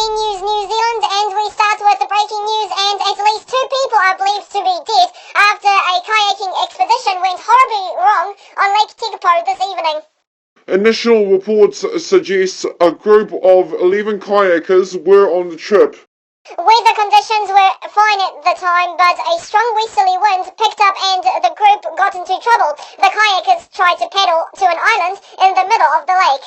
News New Zealand, and we start with the breaking news, and at least 2 people are believed to be dead after a kayaking expedition went horribly wrong on Lake Tekapo this evening. Initial reports suggest a group of 11 kayakers were on the trip. Weather conditions were fine at the time, but a strong westerly wind picked up and the group got into trouble. The kayakers tried to paddle to an island in the middle of the lake.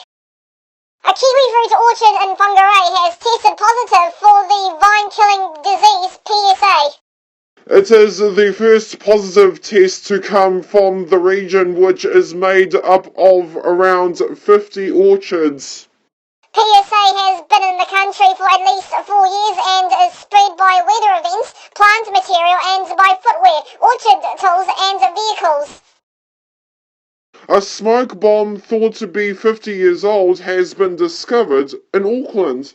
A kiwi fruit orchard in Whangarei has tested positive for the vine-killing disease PSA. It is the first positive test to come from the region, which is made up of around 50 orchards. PSA has been in the country for at least 4 years and is spread by weather events, plant material and by footwear, orchard tools and vehicles. A smoke bomb thought to be 50 years old has been discovered in Auckland.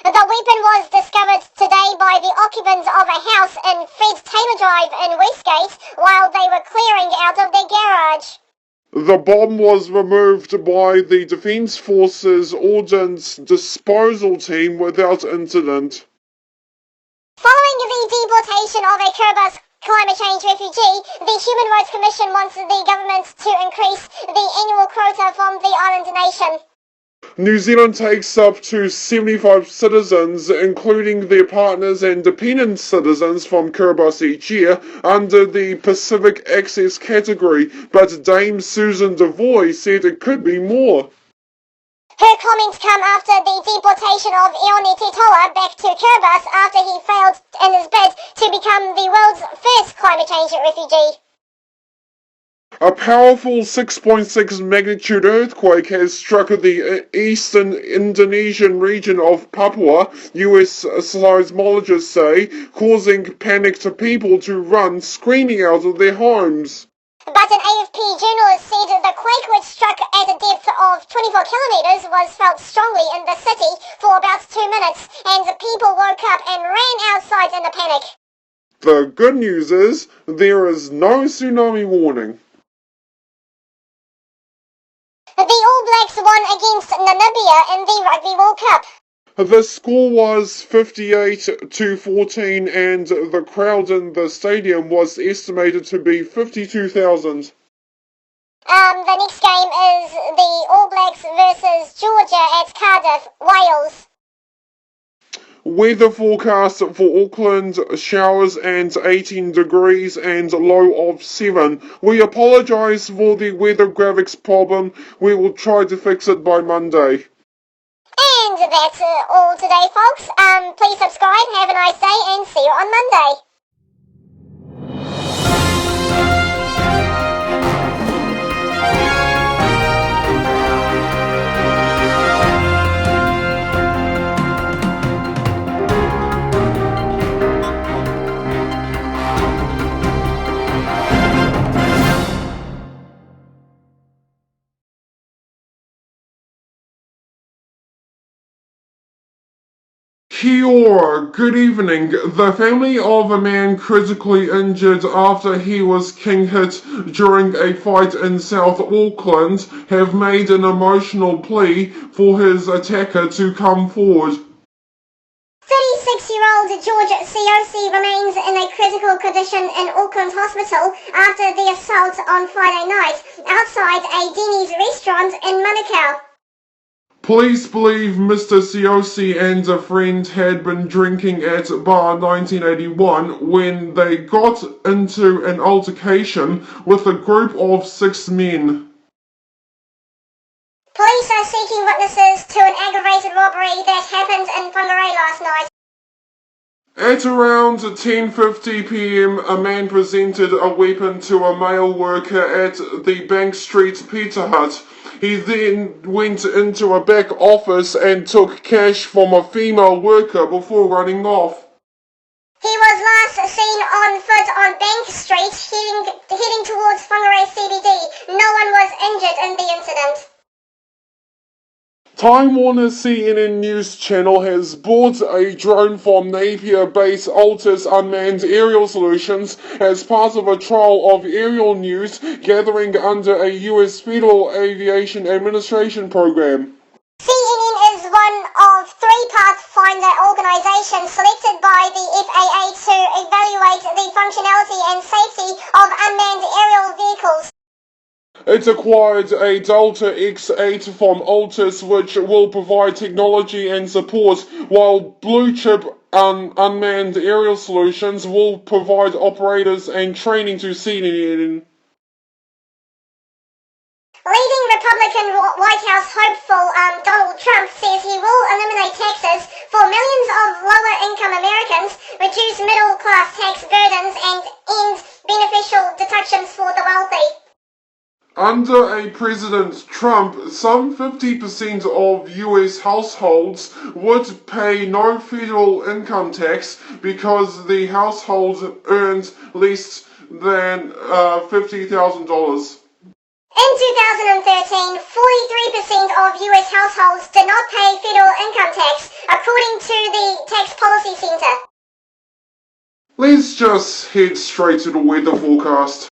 The weapon was discovered today by the occupants of a house in Fred Taylor Drive in Westgate while they were clearing out of their garage. The bomb was removed by the Defence Force's Ordnance Disposal Team without incident. Following the deportation of a Kiribati climate change refugee, the Human Rights Commission wants the government to increase the annual quota from the island nation. New Zealand takes up to 75 citizens, including their partners and dependent citizens from Kiribati each year, under the Pacific Access category, but Dame Susan Devoy said it could be more. Her comments come after the deportation of Ione Tetola back to Kiribati after he failed in his bid to become the world's first climate change refugee. A powerful 6.6 magnitude earthquake has struck the eastern Indonesian region of Papua, US seismologists say, causing panicked people to run screaming out of their homes. But an AFP journalist said the quake, which struck at a depth of 24 kilometres, was felt strongly in the city for about 2 minutes, and people woke up and ran outside in a panic. The good news is, there is no tsunami warning. The All Blacks won against Namibia in the Rugby World Cup. The score was 58-14 and the crowd in the stadium was estimated to be 52,000. The next game is the All Blacks versus Georgia at Cardiff, Wales. Weather forecast for Auckland, showers and 18 degrees and low of 7. We apologise for the weather graphics problem. We will try to fix it by Monday. And that's all today, folks. Please subscribe, have a nice day, and see you on Monday. Kia ora, good evening. The family of a man critically injured after he was king-hit during a fight in South Auckland have made an emotional plea for his attacker to come forward. 36-year-old George Ciosi remains in a critical condition in Auckland Hospital after the assault on Friday night outside a Denny's restaurant in Manukau. Police believe Mr. Ciosi and a friend had been drinking at Bar 1981 when they got into an altercation with a group of 6 men. Police are seeking witnesses to an aggravated robbery that happened in Whangarei last night. At around 10:50 p.m, a man presented a weapon to a male worker at the Bank Street Pizza Hut. He then went into a back office and took cash from a female worker before running off. He was last seen on foot on Bank Street heading towards Whangarei CBD. No one was injured in the incident. Time Warner CNN News Channel has bought a drone from Napier-based Altus Unmanned Aerial Solutions as part of a trial of aerial news gathering under a US Federal Aviation Administration program. CNN is one of 3-part the FAA to evaluate the functionality and safety of unmanned aerial vehicles. It acquired a Delta X8 from Altus, which will provide technology and support, while Blue Chip Unmanned Aerial Solutions will provide operators and training to senior. Leading Republican White House hopeful Donald Trump says he will eliminate taxes for millions of lower-income Americans, reduce middle-class tax burdens, and end beneficial deductions for the wealthy. Under a President Trump, some 50% of US households would pay no federal income tax because the household earned less than $50,000. In 2013, 43% of US households did not pay federal income tax, according to the Tax Policy Center. Let's just head straight to the weather forecast.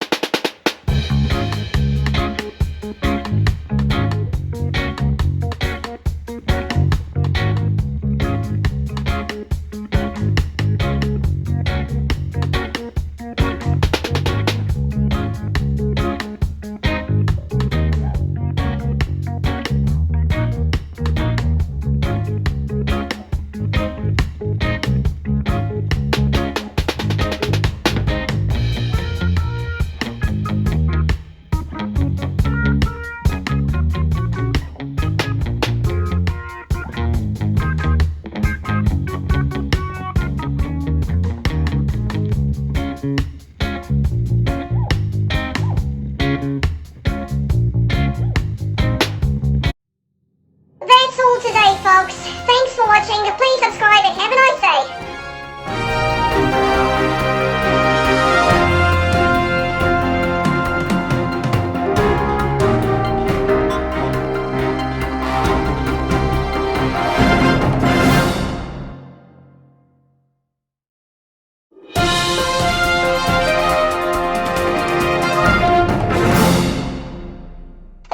That's all today, folks. Thanks for watching. Please subscribe and have a nice day.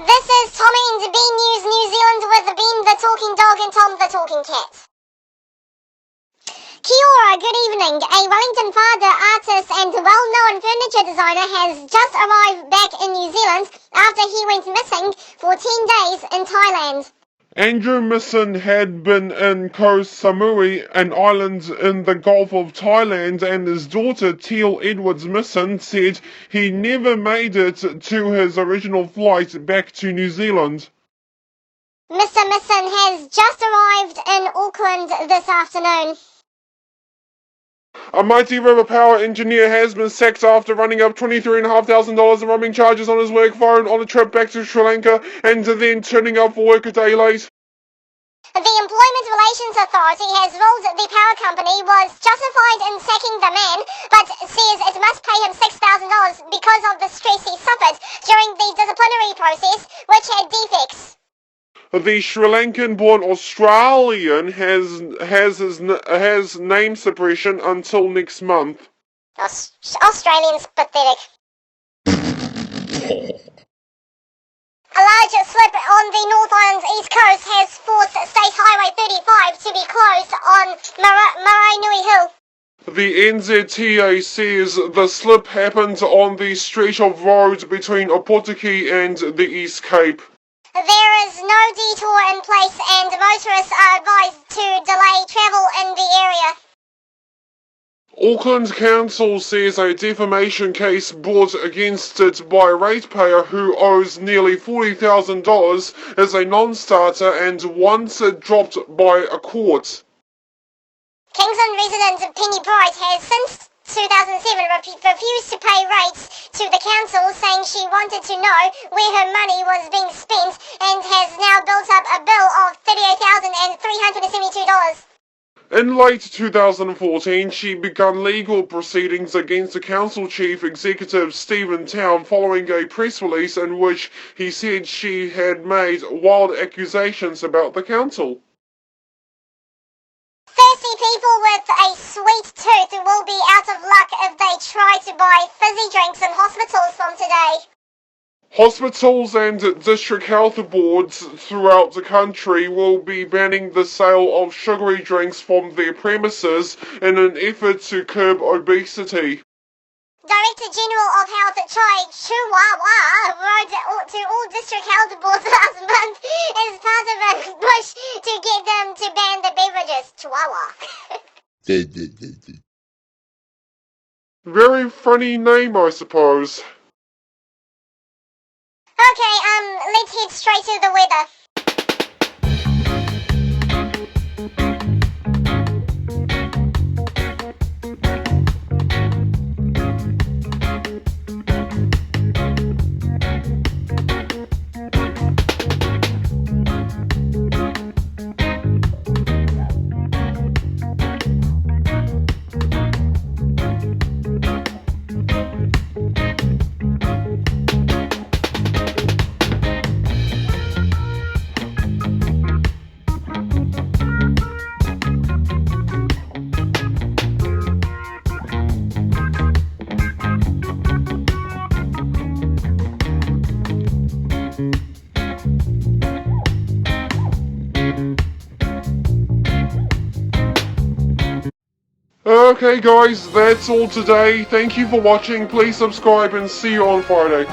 This is Tommy and Bean News New Zealand with Bean the Talking Dog and Tom the Talking Cat. Kia ora, good evening. A Wellington father, artist and well-known furniture designer has just arrived back in New Zealand after he went missing for 10 days in Thailand. Andrew Misson had been in Koh Samui, an island in the Gulf of Thailand, and his daughter Teal Edwards Misson said he never made it to his original flight back to New Zealand. Mr. Misson has just arrived in Auckland this afternoon. A Mighty River Power engineer has been sacked after running up $23,500 in roaming charges on his work phone on a trip back to Sri Lanka and then turning up for work a day late. The Employment Relations Authority has ruled the power company was justified in sacking the man, but says it must pay him $6,000 because of the stress he suffered during the disciplinary process, which had defects. The Sri Lankan-born Australian has name suppression until next month. Australians pathetic. A large slip on the North Island's east coast has forced State Highway 35 to be closed on Maraenui Hill. The NZTA says the slip happened on the stretch of road between Opotiki and the East Cape. There is no detour in place and motorists are advised to delay travel in the area. Auckland Council says a defamation case brought against it by a ratepayer who owes nearly $40,000 is a non-starter and once dropped by a court. Kingsland resident Penny Bright has since 2007 refused to pay rates to the council, saying she wanted to know where her money was being spent and has now built up a bill of $38,372. In late 2014, she began legal proceedings against the council chief executive Stephen Town following a press release in which he said she had made wild accusations about the council. Thirsty people with a sweet tooth will be out of luck if they try to buy fizzy drinks in hospitals from today. Hospitals and district health boards throughout the country will be banning the sale of sugary drinks from their premises in an effort to curb obesity. Director General of Health Choi Chihuahua wrote to all district health boards last month as part of a push to get them to ban the beverages. Chihuahua. Very funny name, I suppose. Okay, let's head straight to the weather. Okay guys, that's all today. Thank you for watching. Please subscribe and see you on Friday.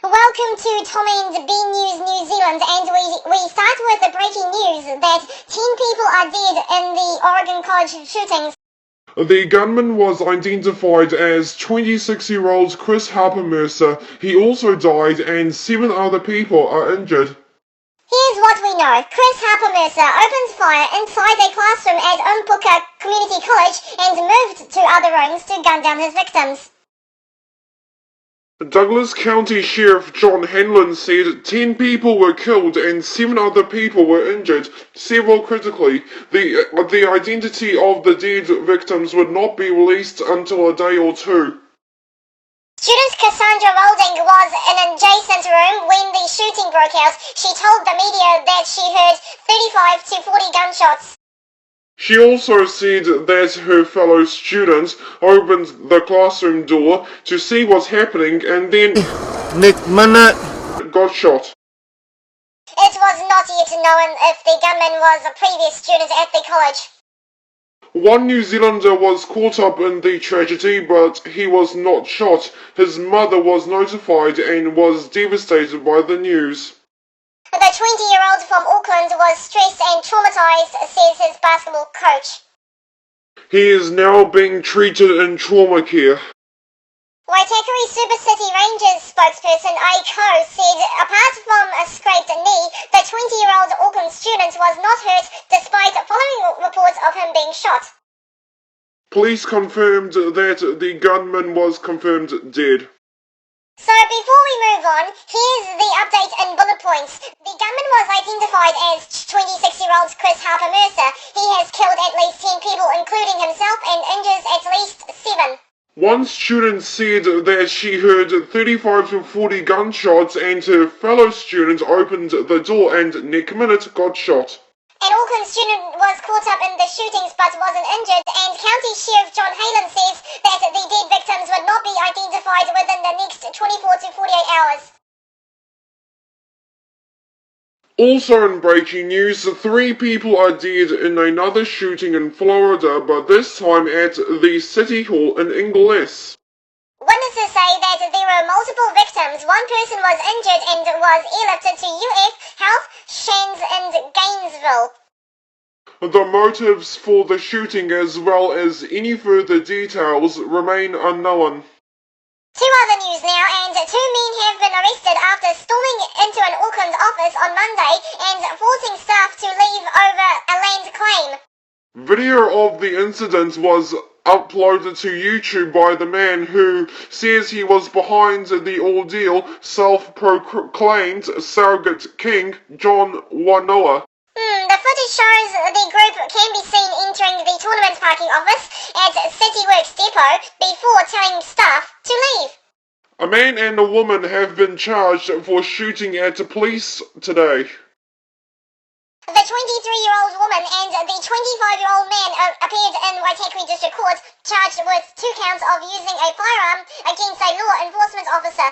Welcome to Tom and B News New Zealand, and we start with the breaking news that 10 people are dead in the Oregon College shootings. The gunman was identified as 26-year-old Chris Harper Mercer. He also died and 7 other people are injured. Here's what we know. Chris Harper Mercer opened fire inside a classroom at Umpuka Community College and moved to other rooms to gun down his victims. Douglas County Sheriff John Hanlon said 10 people were killed and 7 other people were injured, several critically. The identity of the dead victims would not be released until a day or two. Student Cassandra Rolding was in an adjacent room when the shooting broke out. She told the media that she heard 35 to 40 gunshots. She also said that her fellow students opened the classroom door to see what's happening and then got shot. It was not yet known if the gunman was a previous student at the college. One New Zealander was caught up in the tragedy, but he was not shot. His mother was notified and was devastated by the news. The 20-year-old from Auckland was stressed and traumatized, says his basketball coach. He is now being treated in trauma care. Waitakere Super City Rangers spokesperson Aiko said apart from a scraped knee, the 20-year-old Auckland student was not hurt despite following reports of him being shot. Police confirmed that the gunman was confirmed dead. So before we move on, here's the update in bullet points. The gunman was identified as 26-year-old Chris Harper Mercer. He has killed at least 10 people, including himself, and injures at least 7. One student said that she heard 35 to 40 gunshots and her fellow student opened the door and next minute got shot. An Auckland student was caught up in the shootings but wasn't injured, and County Sheriff John Halen says that the dead victims would not be identified within the next 24 to 48 hours. Also in breaking news, 3 people are dead in another shooting in Florida, but this time at the City Hall in Ingles. Witnesses say that there were multiple victims. One person was injured and was airlifted to UF Health Shands in Gainesville. The motives for the shooting as well as any further details remain unknown. To other news now, and 2 men have been arrested after storming into an Auckland office on Monday and forcing staff to leave over a land claim. Video of the incident was uploaded to YouTube by the man who says he was behind the ordeal, self-proclaimed surrogate king John Wanoa. The footage shows the group can be seen entering the tournament parking office at City Works Depot before telling staff to leave. A man and a woman have been charged for shooting at police today. The 23-year-old woman and the 25-year-old man appeared in Waitakere District Court, charged with 2 counts of using a firearm against a law enforcement officer.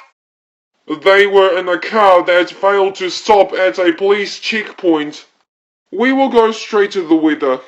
They were in a car that failed to stop at a police checkpoint. We will go straight to the weather.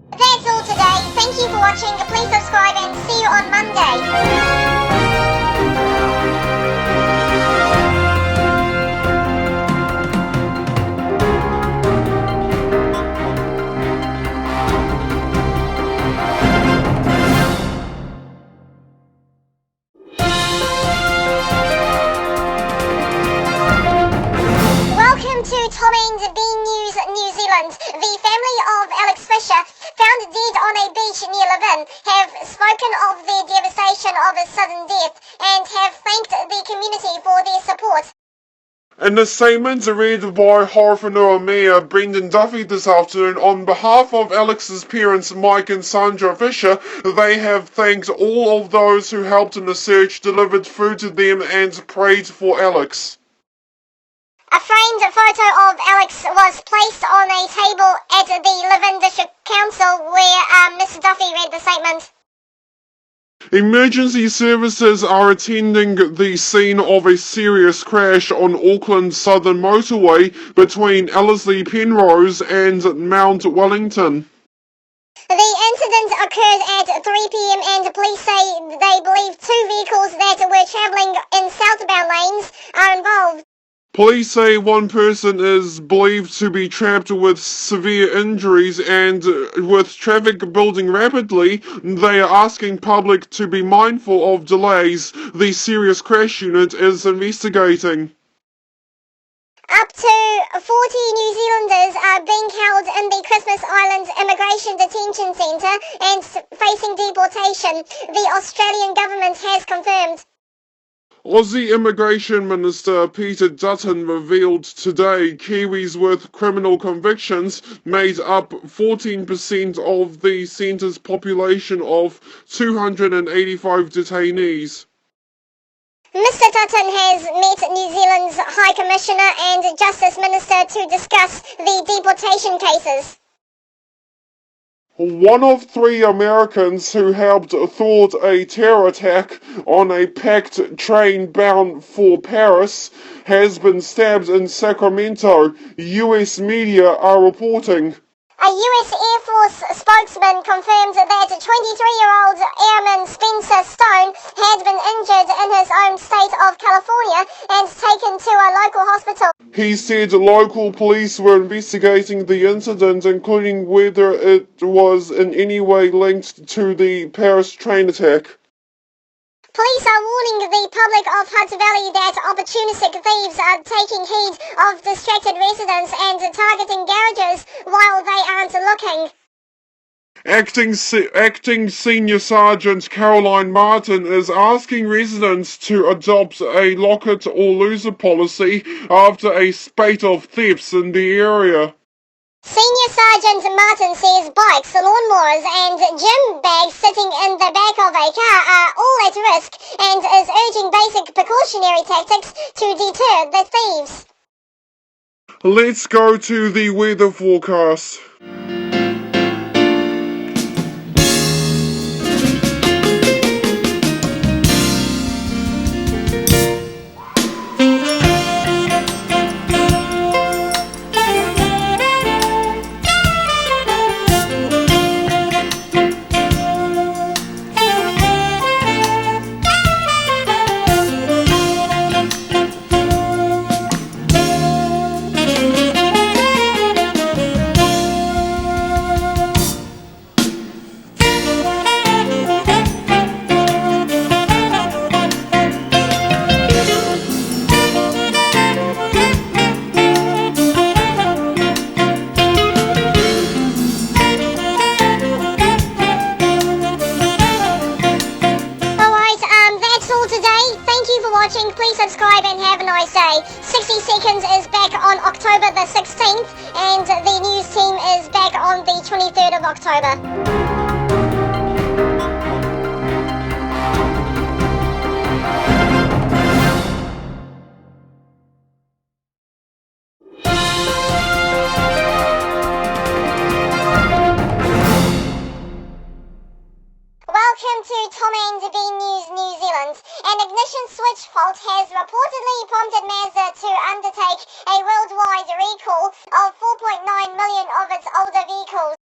That's all today. Thank you for watching. Please subscribe and see you on Monday. Welcome to Tom and B News New Zealand. The family of Alex Fisher, found dead on a beach near Levin, have spoken of their devastation of his sudden death and have thanked the community for their support. In a statement read by Horowhenua Mayor Brendan Duffy this afternoon, on behalf of Alex's parents Mike and Sandra Fisher, they have thanked all of those who helped in the search, delivered food to them and prayed for Alex. A framed photo of Alex was placed on a table at the Levin District Council where Mr. Duffy read the statement. Emergency services are attending the scene of a serious crash on Auckland's southern motorway between Ellerslie Penrose and Mount Wellington. The incident occurred at 3 p.m. and police say they believe 2 vehicles that were travelling in southbound lanes are involved. Police say one person is believed to be trapped with severe injuries, and with traffic building rapidly, they are asking public to be mindful of delays. The serious crash unit is investigating. Up to 40 New Zealanders are being held in the Christmas Island Immigration Detention Centre and facing deportation, the Australian government has confirmed. Aussie Immigration Minister Peter Dutton revealed today Kiwis with criminal convictions made up 14% of the centre's population of 285 detainees. Mr. Dutton has met New Zealand's High Commissioner and Justice Minister to discuss the deportation cases. One of 3 Americans who helped thwart a terror attack on a packed train bound for Paris has been stabbed in Sacramento, U.S. media are reporting. A U.S. Air Force spokesman confirmed that 23-year-old Airman Spencer Stone had been injured in his own state of California and taken to a local hospital. He said local police were investigating the incident, including whether it was in any way linked to the Paris train attack. Police are warning the public of Hutt Valley that opportunistic thieves are taking heed of distracted residents and targeting garages while they aren't looking. Acting Senior Sergeant Caroline Martin is asking residents to adopt a lock it or lose it policy after a spate of thefts in the area. Senior Sergeant Martin says bikes, lawnmowers and gym bags sitting in the back of a car are all at risk and is urging basic precautionary tactics to deter the thieves. Let's go to the weather forecast. 60 Seconds is back on October the 16th, and the news team is back on the 23rd of October. Welcome to Tom and B News New Zealand. An ignition switch fault has reportedly prompted Mazda to undertake a worldwide recall of 4.9 million of its older vehicles.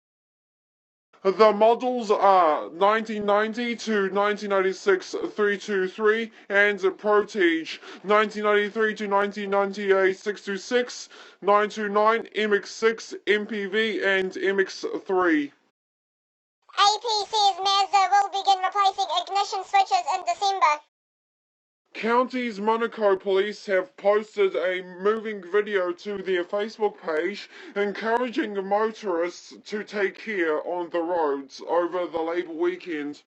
The models are 1990 to 1996 323 and Protage, 1993 to 1998 626, 929, MX6, MPV and MX3. AP says Mazda will begin replacing ignition switches in December. County's Monaco police have posted a moving video to their Facebook page encouraging motorists to take care on the roads over the Labour weekend.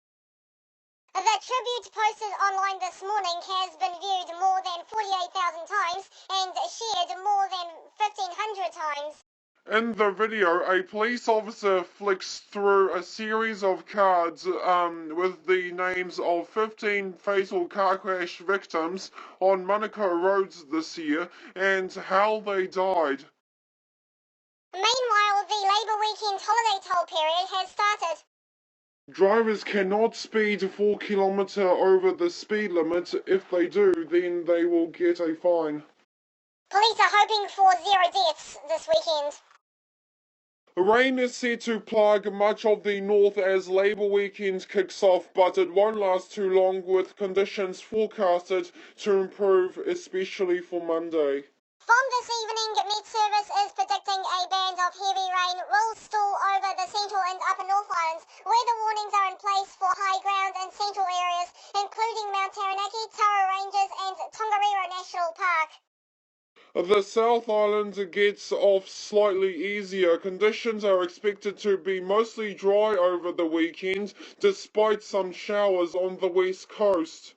The tribute posted online this morning has been viewed more than 48,000 times and shared more than 1,500 times. In the video, a police officer flicks through a series of cards with the names of 15 fatal car crash victims on Monaco roads this year and how they died. Meanwhile, the Labour weekend holiday toll period has started. Drivers cannot speed 4 km over the speed limit. If they do, then they will get a fine. Police are hoping for 0 deaths this weekend. Rain is set to plague much of the north as Labour weekend kicks off, but it won't last too long with conditions forecasted to improve, especially for Monday. From this evening, Met Service is predicting a band of heavy rain will stall over the central and upper North Islands. Weather warnings are in place for high ground and central areas, including Mount Taranaki, Tara Ranges and Tongariro National Park. The South Island gets off slightly easier. Conditions are expected to be mostly dry over the weekend, despite some showers on the west coast.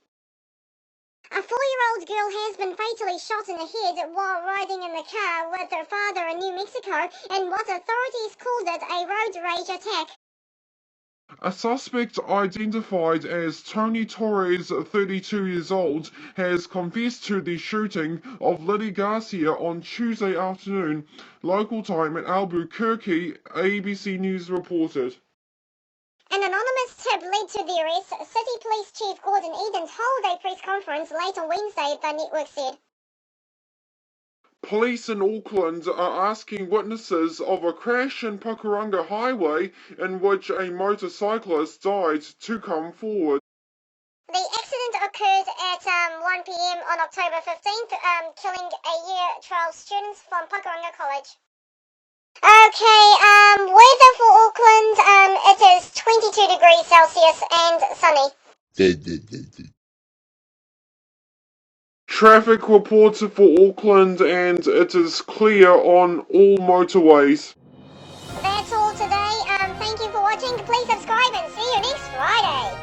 A 4-year-old girl has been fatally shot in the head while riding in the car with her father in New Mexico in what authorities called it a road rage attack. A suspect identified as Tony Torres, 32 years old, has confessed to the shooting of Liddy Garcia on Tuesday afternoon, local time in Albuquerque, ABC News reported. An anonymous tip led to the arrest, City Police Chief Gordon Eden told a press conference late on Wednesday, the network said. Police in Auckland are asking witnesses of a crash in Pukaranga Highway in which a motorcyclist died to come forward. The accident occurred at 1 p.m. on October 15th, killing a Year 12 students from Pukaranga College. Okay, weather for Auckland, it is 22 degrees Celsius and sunny. Traffic reports for Auckland and it is clear on all motorways. That's all today. Thank you for watching. Please subscribe and see you next Friday.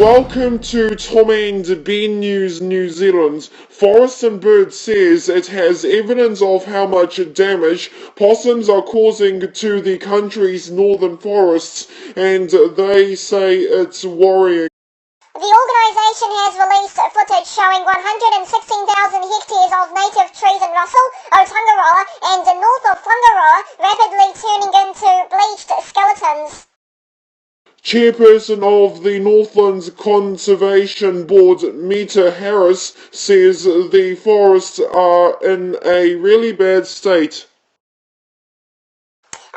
Welcome to Tom and Ben News New Zealand. Forest and Bird says it has evidence of how much damage possums are causing to the country's northern forests, and they say it's worrying. The organisation has released footage showing 116,000 hectares of native trees in Russell, Otangaroa and north of Whangaroa rapidly turning into bleached skeletons. Chairperson of the Northlands Conservation Board, Meta Harris, says the forests are in a really bad state.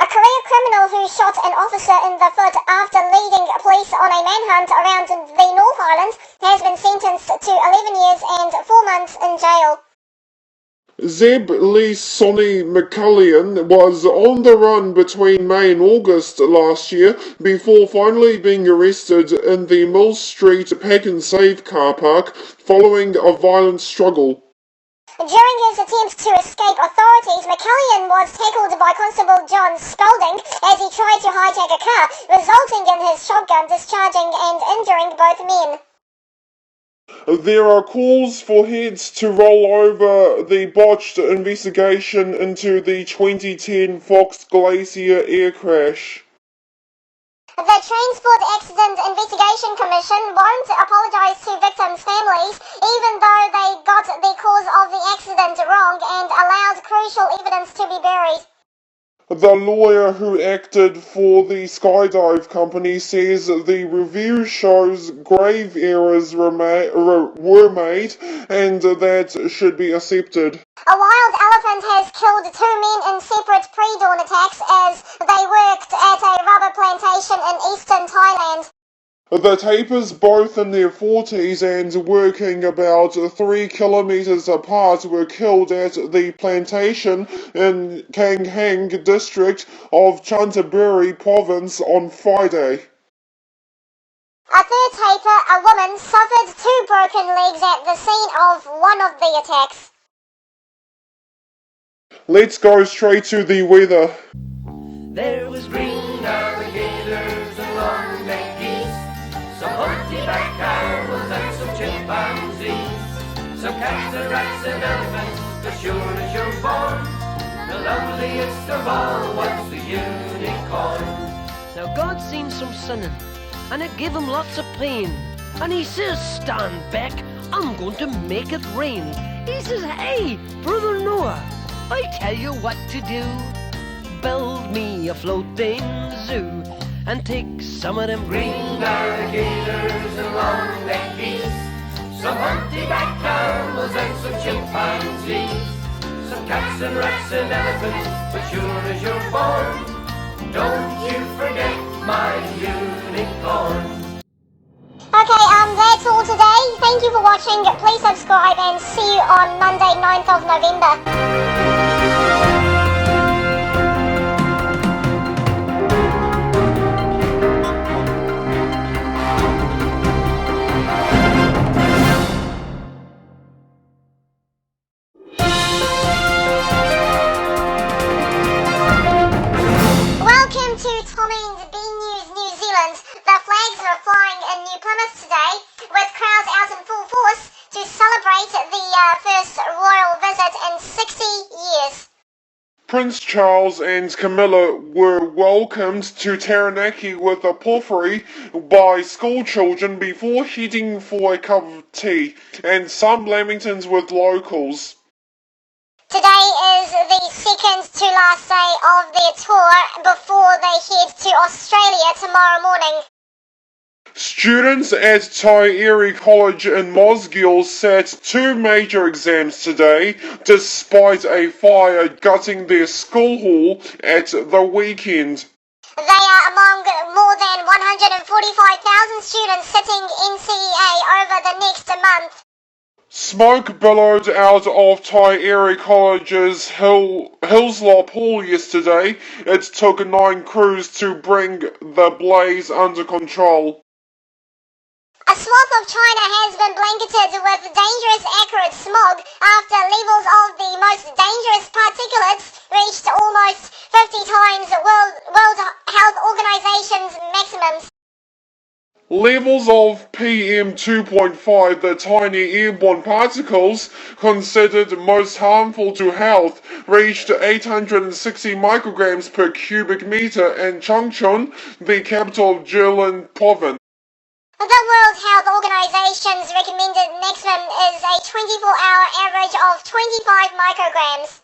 A career criminal who shot an officer in the foot after leading police on a manhunt around the North Island has been sentenced to 11 years and 4 months in jail. Zeb Lee Sonny McCullion was on the run between May and August last year before finally being arrested in the Mill Street Pack and Save car park following a violent struggle. During his attempts to escape authorities, McCullion was tackled by Constable John Spaulding as he tried to hijack a car, resulting in his shotgun discharging and injuring both men. There are calls for heads to roll over the botched investigation into the 2010 Fox Glacier air crash. The Transport Accident Investigation Commission won't apologise to victims' families, even though they got the cause of the accident wrong and allowed crucial evidence to be buried. The lawyer who acted for the skydive company says the review shows grave errors were made and that should be accepted. A wild elephant has killed 2 men in separate pre-dawn attacks as they worked at a rubber plantation in eastern Thailand. The tapers, both in their 40s and working about 3 kilometers apart, were killed at the plantation in Kanghang district of Chantaburi province on Friday. A third taper, a woman, suffered 2 broken legs at the scene of one of the attacks. Let's go straight to the weather. There was green alligators and long-necked geese, some hunchback camels and some chimpanzees, some cats and rats and elephants, as sure as you're born. The loveliest of all was the unicorn. Now God seen some sinning, and it gave him lots of pain. And he says, stand back, I'm going to make it rain. He says, hey, brother Noah, I tell you what to do. Build me a floating zoo and take some of them Green alligators and long-necked geese, some hunchback camels and some chimpanzees, some cats and rats and elephants, but sure as you're born, don't you forget my unicorn. Okay, that's all today. Thank you for watching. Please subscribe and see you on Monday, 9th of November. Welcome to Tom and B News New Zealand. The flags are flying in New Plymouth today, with crowds out in full force to celebrate the first royal visit in 60 years. Prince Charles and Camilla were welcomed to Taranaki with a porphyry by school children before heading for a cup of tea, and some lamingtons with locals. Today is the second to last day of their tour before they head to Australia tomorrow morning. Students at Tairi College in Mosgiel sat 2 major exams today, despite a fire gutting their school hall at the weekend. They are among more than 145,000 students sitting NCEA over the next month. Smoke billowed out of Tairi College's Hillslop Hall yesterday. It took 9 crews to bring the blaze under control. A swath of China has been blanketed with dangerous acrid smog after levels of the most dangerous particulates reached almost 50 times World Health Organization's maximums. Levels of PM 2.5, the tiny airborne particles considered most harmful to health, reached 860 micrograms per cubic meter in Changchun, the capital of Jilin province. The World Health Organization's recommended maximum is a 24-hour average of 25 micrograms.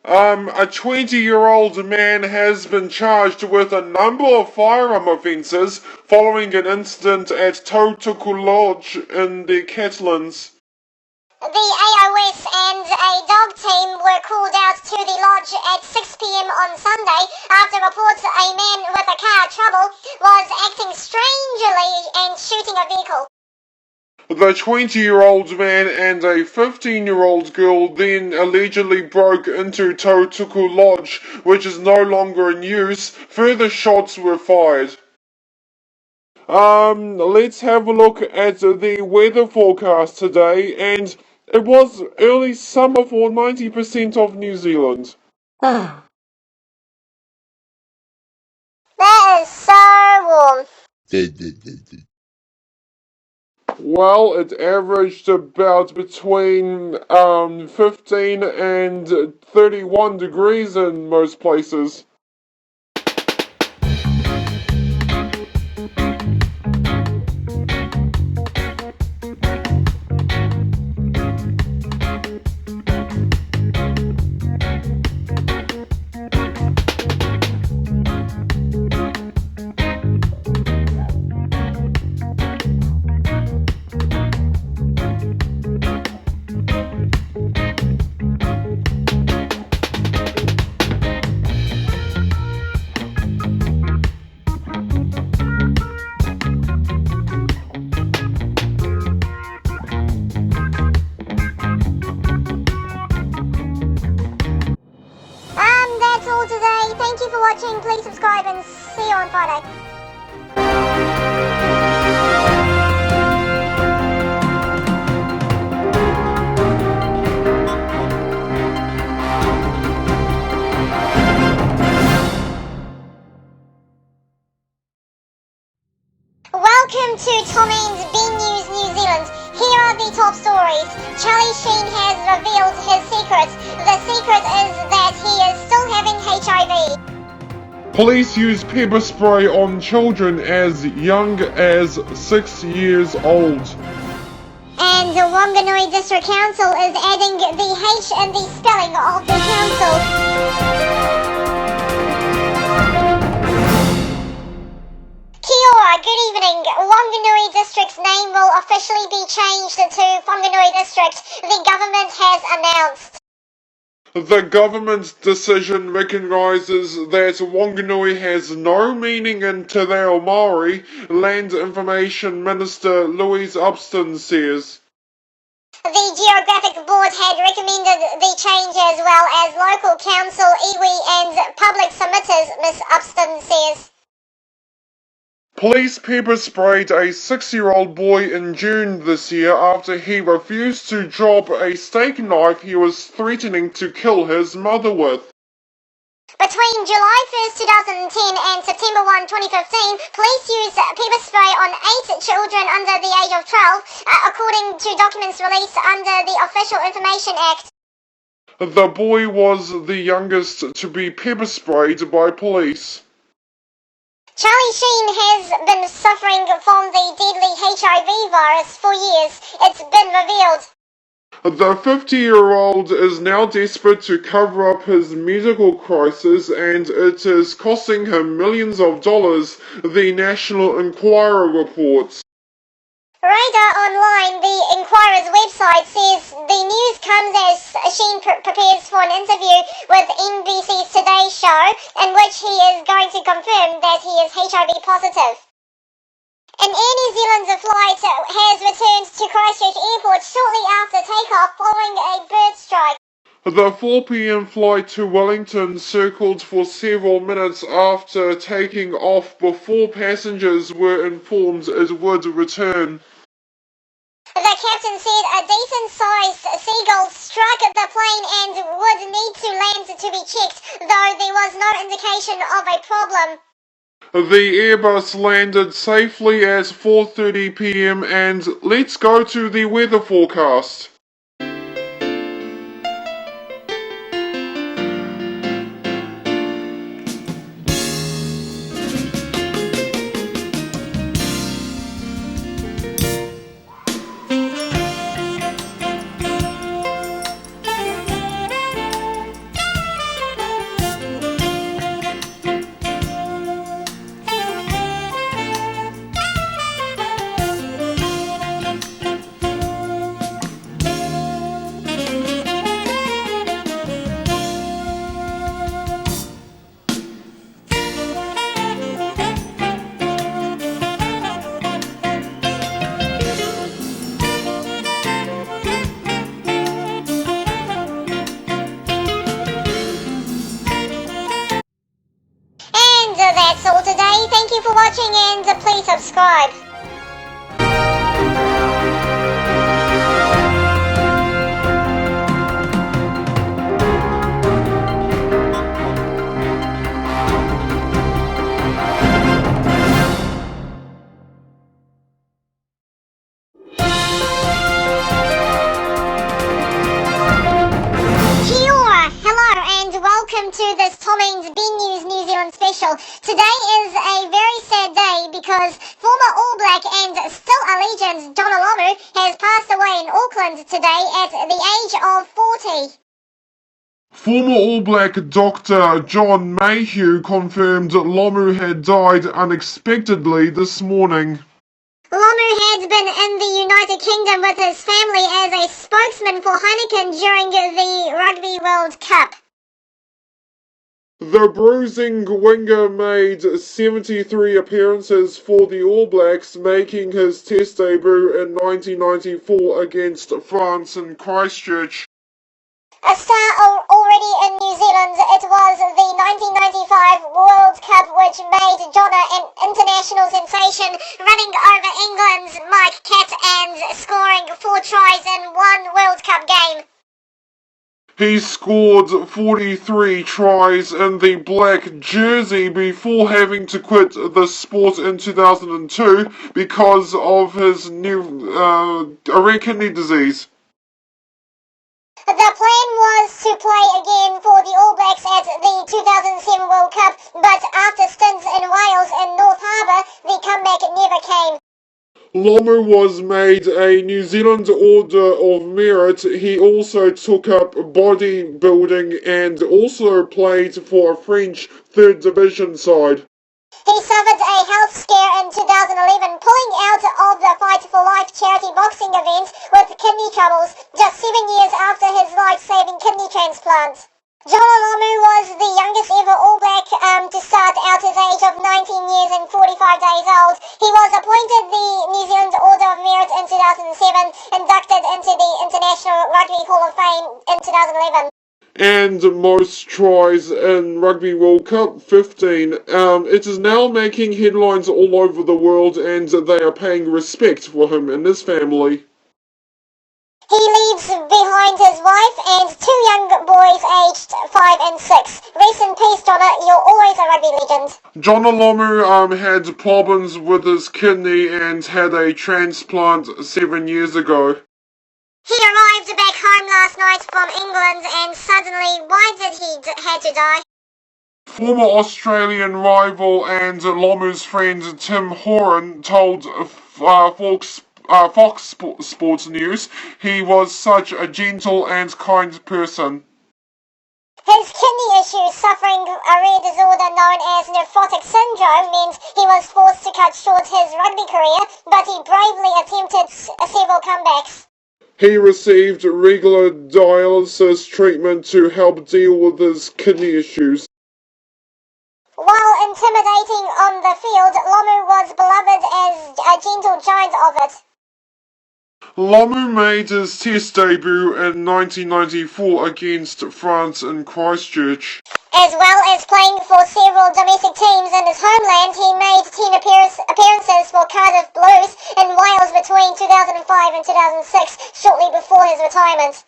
A 20-year-old man has been charged with a number of firearm offences following an incident at Tautuku Lodge in the Catlins. The AOS and a dog team were called out to the lodge at 6 p.m. on Sunday after reports a man with a car trouble was acting strangely and shooting a vehicle. The 20-year-old man and a 15-year-old girl then allegedly broke into Tautuku Lodge, which is no longer in use. Further shots were fired. Let's have a look at the weather forecast today, and it was early summer for 90% of New Zealand. That is so warm. Well, it averaged about between 15 and 31 degrees in most places. That's all today. Thank you for watching. Please subscribe and see you on Friday. Welcome to Tom Ann's B News New Zealand. Here are the top stories. Charlie Sheen has revealed his secret. The secret is that he is still having HIV. Police use pepper spray on children as young as 6 years old. And the Wanganui District Council is adding the H in the spelling of the council. Kia ora, good evening. Wanganui District's name will officially be changed to Whanganui District. The government has announced. The government's decision recognises that Wanganui has no meaning in Te Reo Māori, Land Information Minister Louise Upston says. The Geographic Board had recommended the change as well as local council, iwi and public submitters, Ms Upston says. Police pepper sprayed a 6-year-old boy in June this year after he refused to drop a steak knife he was threatening to kill his mother with. Between July 1st, 2010 and September 1, 2015, police used pepper spray on 8 children under the age of 12, according to documents released under the Official Information Act. The boy was the youngest to be pepper sprayed by police. Charlie Sheen has been suffering from the deadly HIV virus for years. It's been revealed. The 50-year-old is now desperate to cover up his medical crisis, and it is costing him millions of dollars, the National Enquirer reports. Radar Online, the Enquirer's website, says the news comes as Sheen prepares for an interview with NBC's Today Show, in which he is going to confirm that he is HIV positive. An Air New Zealand flight has returned to Christchurch Airport shortly after takeoff following a bird strike. The 4 p.m. flight to Wellington circled for several minutes after taking off before passengers were informed it would return. The captain said a decent-sized seagull struck the plane and would need to land to be checked, though there was no indication of a problem. The Airbus landed safely at 4:30 p.m. and let's go to the weather forecast. subscribe. Welcome to this Tommings B News New Zealand special. Today is a very sad day because former All Black and still a legend Jonah Lomu has passed away in Auckland today at the age of 40. Former All Black Dr. John Mayhew confirmed Lomu had died unexpectedly this morning. Lomu had been in the United Kingdom with his family as a spokesman for Heineken during the Rugby World Cup. The bruising winger made 73 appearances for the All Blacks, making his Test debut in 1994 against France in Christchurch. A star already in New Zealand, it was the 1995 World Cup which made Jonah an international sensation, running over England's Mike Catt and scoring 4 tries in one World Cup game. He scored 43 tries in the black jersey before having to quit the sport in 2002 because of his new rare kidney disease. The plan was to play again for the All Blacks at the 2007 World Cup, but after stints in Wales and North Harbour, the comeback never came. Lomu was made a New Zealand Order of Merit. He also took up bodybuilding and also played for a French third division side. He suffered a health scare in 2011, pulling out of the Fight for Life charity boxing event with kidney troubles, just 7 years after his life-saving kidney transplant. Jonah Lomu was the youngest ever All Black to start out his age of 19 years and 45 days old. He was appointed the New Zealand Order of Merit in 2007, inducted into the International Rugby Hall of Fame in 2011. And most tries in Rugby World Cup, 15. It is now making headlines all over the world, and they are paying respect for him and his family. He leaves behind his wife and 2 young boys aged 5 and 6. Rest in peace, Jonah. You're always a rugby legend. Jonah Lomu had problems with his kidney and had a transplant 7 years ago. He arrived back home last night from England and suddenly, why did he had to die? Former Australian rival and Lomu's friend Tim Horan told Fox Sports News he was such a gentle and kind person. His kidney issues, suffering a rare disorder known as nephrotic syndrome, meant he was forced to cut short his rugby career, but he bravely attempted several comebacks. He received regular dialysis treatment to help deal with his kidney issues. While intimidating on the field, Lomu was beloved as a gentle giant of it. Lomu made his Test debut in 1994 against France in Christchurch. As well as playing for several domestic teams in his homeland, he made 10 appearances for Cardiff Blues in Wales between 2005 and 2006, shortly before his retirement.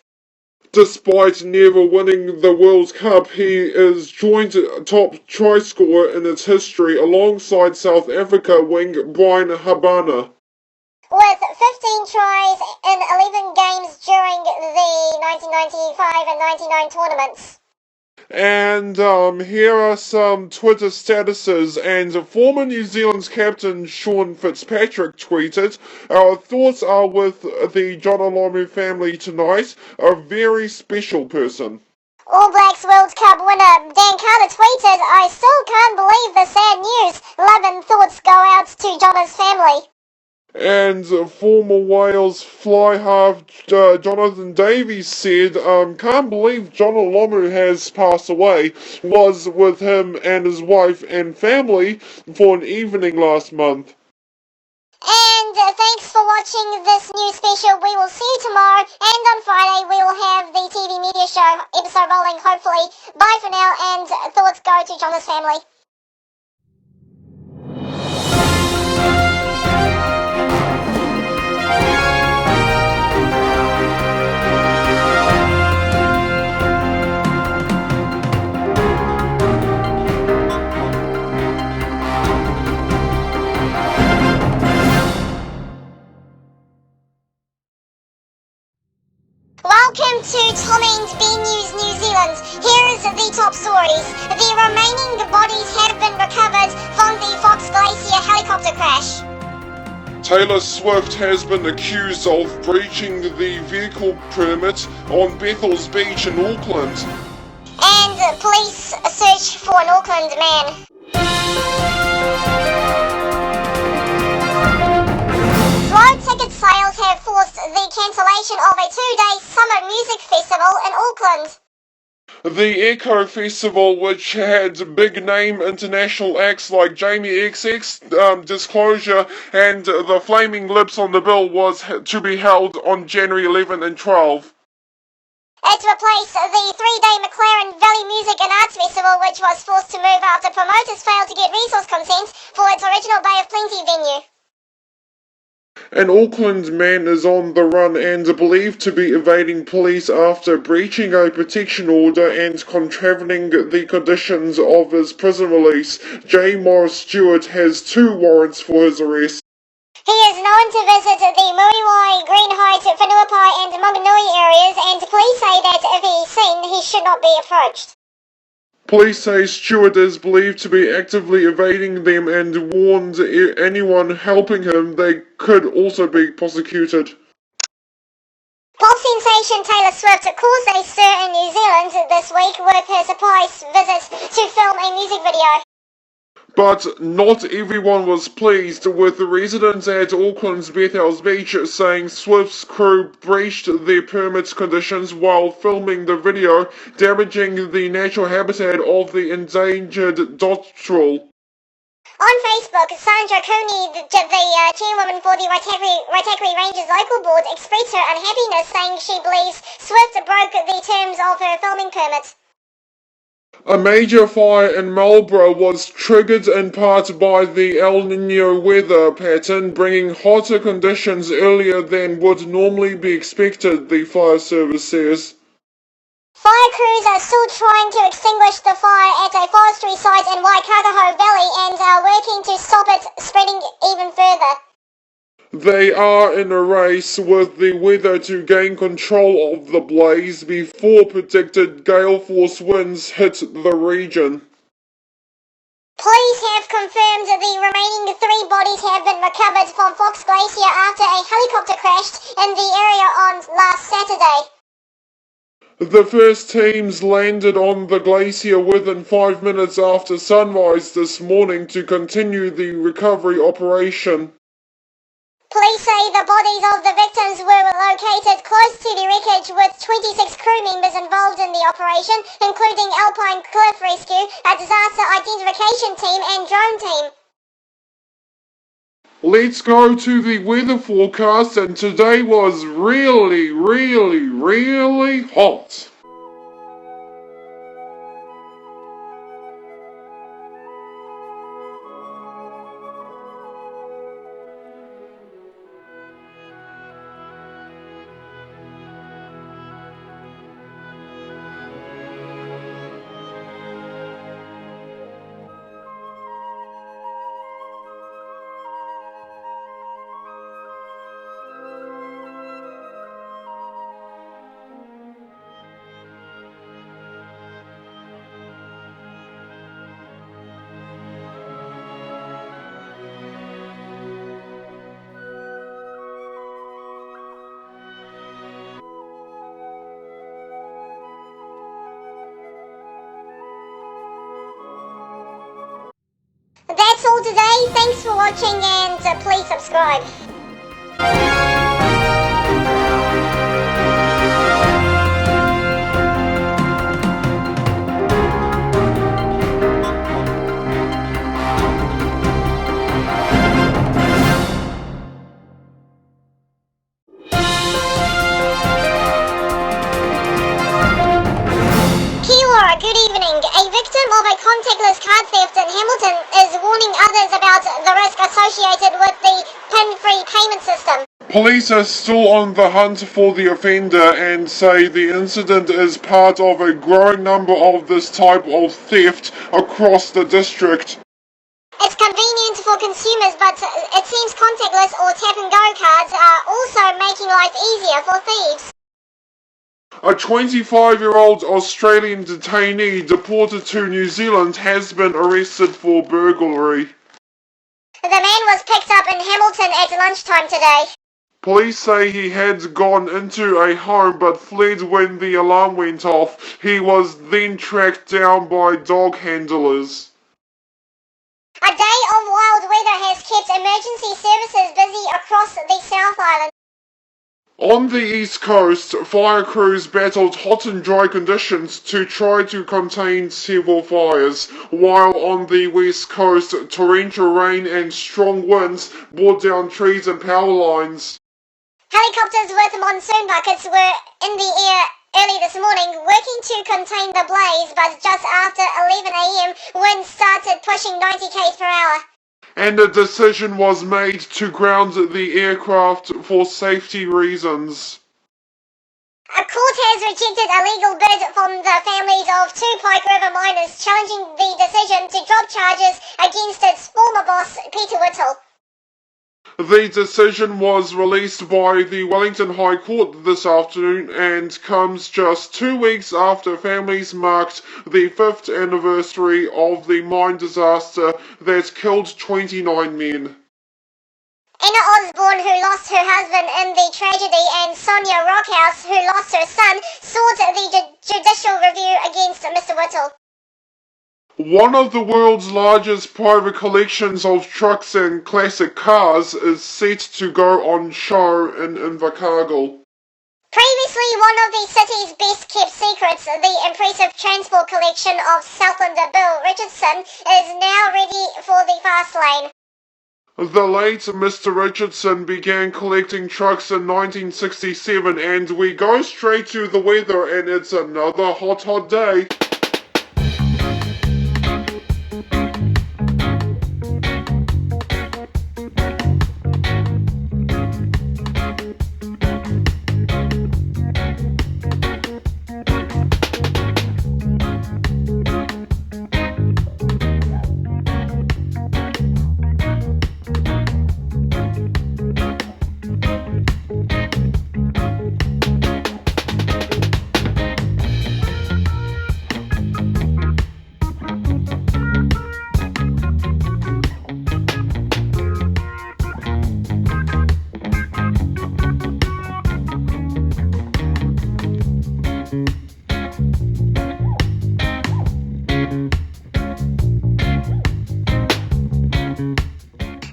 Despite never winning the World Cup, he is joint top try scorer in its history alongside South Africa wing Brian Habana. With 15 tries in 11 games during the 1995 and 99 tournaments. And here are some Twitter statuses, and former New Zealand's captain Sean Fitzpatrick tweeted, "Our thoughts are with the Jonah Lomu family tonight, a very special person." All Blacks World Cup winner Dan Carter tweeted, "I still can't believe the sad news. Love and thoughts go out to Jonah's family." And former Wales fly half Jonathan Davies said, "Can't believe Jonah Lomu has passed away. Was with him and his wife and family for an evening last month." And thanks for watching this new special. We will see you tomorrow, and on Friday we will have the TV media show episode rolling, hopefully. Bye for now, and thoughts go to Jonah's family. Welcome to Tom and Ben News New Zealand. Here is the top stories. The remaining bodies have been recovered from the Fox Glacier helicopter crash. Taylor Swift has been accused of breaching the vehicle permit on Bethel's Beach in Auckland. And police search for an Auckland man. Slow ticket sales have forced the cancellation of a 2-day summer music festival in Auckland. The Echo Festival, which had big-name international acts like Jamie XX, Disclosure, and the Flaming Lips on the bill, was to be held on January 11 and 12. It replaced the 3-day McLaren Valley Music and Arts Festival, which was forced to move after promoters failed to get resource consent for its original Bay of Plenty venue. An Auckland man is on the run and believed to be evading police after breaching a protection order and contravening the conditions of his prison release. J. Morris Stewart has 2 warrants for his arrest. He is known to visit the Muriwai, Green Height, Whanuapai and Manganui areas, and police say that if he's seen, he should not be approached. Police say Stewart is believed to be actively evading them and warned anyone helping him they could also be prosecuted. Pop sensation Taylor Swift caused a stir in New Zealand this week with her surprise visit to film a music video. But not everyone was pleased, with the residents at Auckland's Bethel's Beach saying Swift's crew breached their permit conditions while filming the video, damaging the natural habitat of the endangered dotterel. On Facebook, Sandra Cooney, the chairwoman for the Waitakere Rangers local board, expressed her unhappiness, saying she believes Swift broke the terms of her filming permit. A major fire in Marlborough was triggered in part by the El Niño weather pattern, bringing hotter conditions earlier than would normally be expected, the fire service says. Fire crews are still trying to extinguish the fire at a forestry site in Waikato Valley and are working to stop it spreading even further. They are in a race with the weather to gain control of the blaze before predicted gale force winds hit the region. Police have confirmed the remaining 3 bodies have been recovered from Fox Glacier after a helicopter crashed in the area on last Saturday. The first teams landed on the glacier within 5 minutes after sunrise this morning to continue the recovery operation. Police say the bodies of the victims were located close to the wreckage with 26 crew members involved in the operation, including Alpine Cliff Rescue, a disaster identification team and drone team. Let's go to the weather forecast, and today was really hot. That's all today. Thanks for watching and please subscribe. Good evening. A victim of a contactless card theft in Hamilton is warning others about the risk associated with the PIN-free payment system. Police are still on the hunt for the offender and say the incident is part of a growing number of this type of theft across the district. It's convenient for consumers, but it seems contactless or tap-and-go cards are also making life easier for thieves. A 25-year-old Australian detainee deported to New Zealand has been arrested for burglary. The man was picked up in Hamilton at lunchtime today. Police say he had gone into a home but fled when the alarm went off. He was then tracked down by dog handlers. A day of wild weather has kept emergency services busy across the South Island. On the East Coast, fire crews battled hot and dry conditions to try to contain several fires, while on the West Coast, torrential rain and strong winds brought down trees and power lines. Helicopters with monsoon buckets were in the air early this morning, working to contain the blaze, but just after 11 a.m, winds started pushing 90 km per hour. And a decision was made to ground the aircraft for safety reasons. A court has rejected a legal bid from the families of two Pike River miners challenging the decision to drop charges against its former boss, Peter Whittle. The decision was released by the Wellington High Court this afternoon and comes just 2 weeks after families marked the 5th anniversary of the mine disaster that killed 29 men. Anna Osborne, who lost her husband in the tragedy, and Sonia Rockhouse, who lost her son, sought the judicial review against Mr. Whittle. One of the world's largest private collections of trucks and classic cars is set to go on show in Invercargill. Previously one of the city's best kept secrets, the impressive transport collection of Southlander Bill Richardson is now ready for the fast lane. The late Mr. Richardson began collecting trucks in 1967, and we go straight to the weather, and it's another hot day.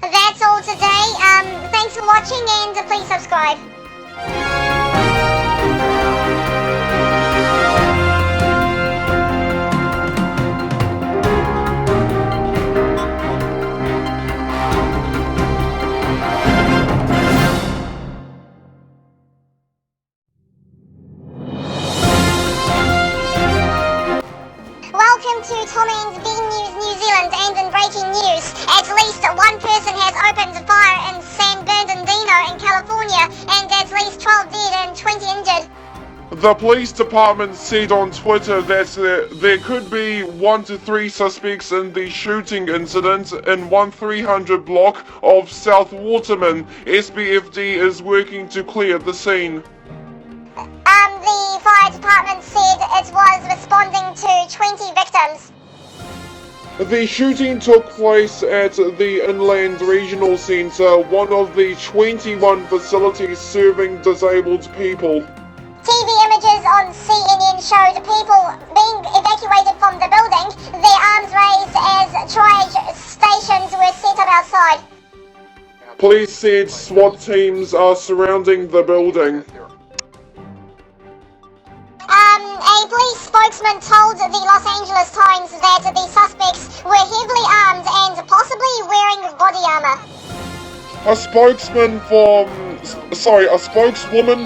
That's all today. Thanks for watching and please subscribe. Welcome to Tom and Ben News New Zealand, and in breaking news, at least one person has opened fire in San Bernardino in California, and at least 12 dead and 20 injured. The police department said on Twitter that there could be 1 to 3 suspects in the shooting incident in 1300 block of South Waterman. SBFD is working to clear the scene. The fire department said it was responding to 20 victims. The shooting took place at the Inland Regional Centre, one of the 21 facilities serving disabled people. TV images on CNN showed people being evacuated from the building, their arms raised as triage stations were set up outside. Police said SWAT teams are surrounding the building. A police spokesman told the Los Angeles Times that the suspects were heavily armed and possibly wearing body armor. A spokeswoman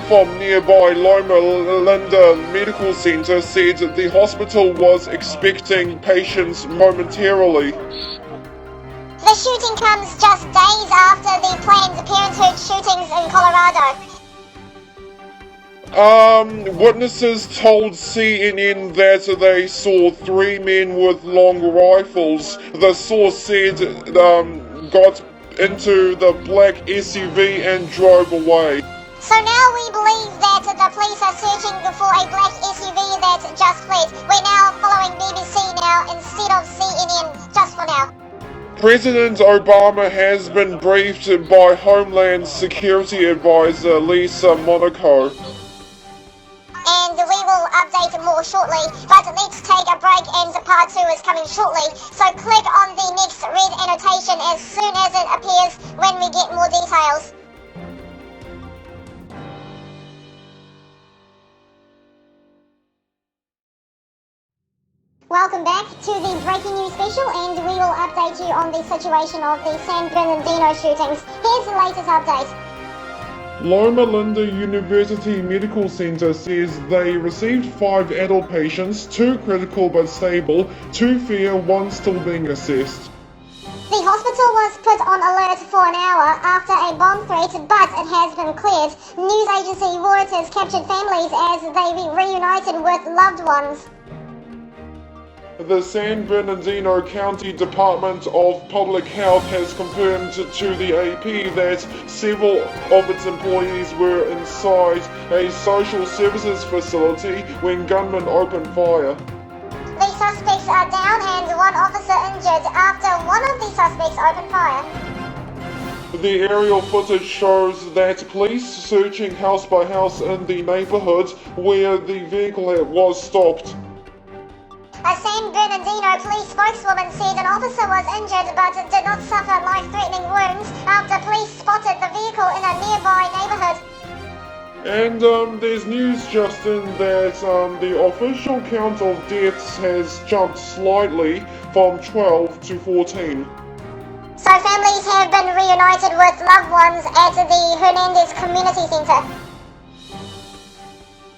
from nearby Loma Linda Medical Center said the hospital was expecting patients momentarily. The shooting comes just days after the Planned Parenthood shootings in Colorado. Witnesses told CNN that they saw 3 men with long rifles. The source said got into the black SUV and drove away. So now we believe that the police are searching for a black SUV that just fled. We're now following BBC now instead of CNN, just for now. President Obama has been briefed by Homeland Security Advisor Lisa Monaco. And we will update more shortly, but let's take a break and part 2 is coming shortly. So click on the next red annotation as soon as it appears when we get more details. Welcome back to the breaking news special, and we will update you on the situation of the San Bernardino shootings. Here's the latest update. Loma Linda University Medical Center says they received 5 adult patients, 2 critical but stable, 2 fair, 1 still being assessed. The hospital was put on alert for an hour after a bomb threat, but it has been cleared. News agency Reuters captured families as they reunited with loved ones. The San Bernardino County Department of Public Health has confirmed to the AP that several of its employees were inside a social services facility when gunmen opened fire. The suspects are down and 1 officer injured after one of the suspects opened fire. The aerial footage shows that police searching house by house in the neighborhood where the vehicle was stopped. A San Bernardino police spokeswoman said an officer was injured but did not suffer life-threatening wounds after police spotted the vehicle in a nearby neighborhood. And there's news, Justin, that the official count of deaths has jumped slightly from 12 to 14. So families have been reunited with loved ones at the Hernandez Community Center.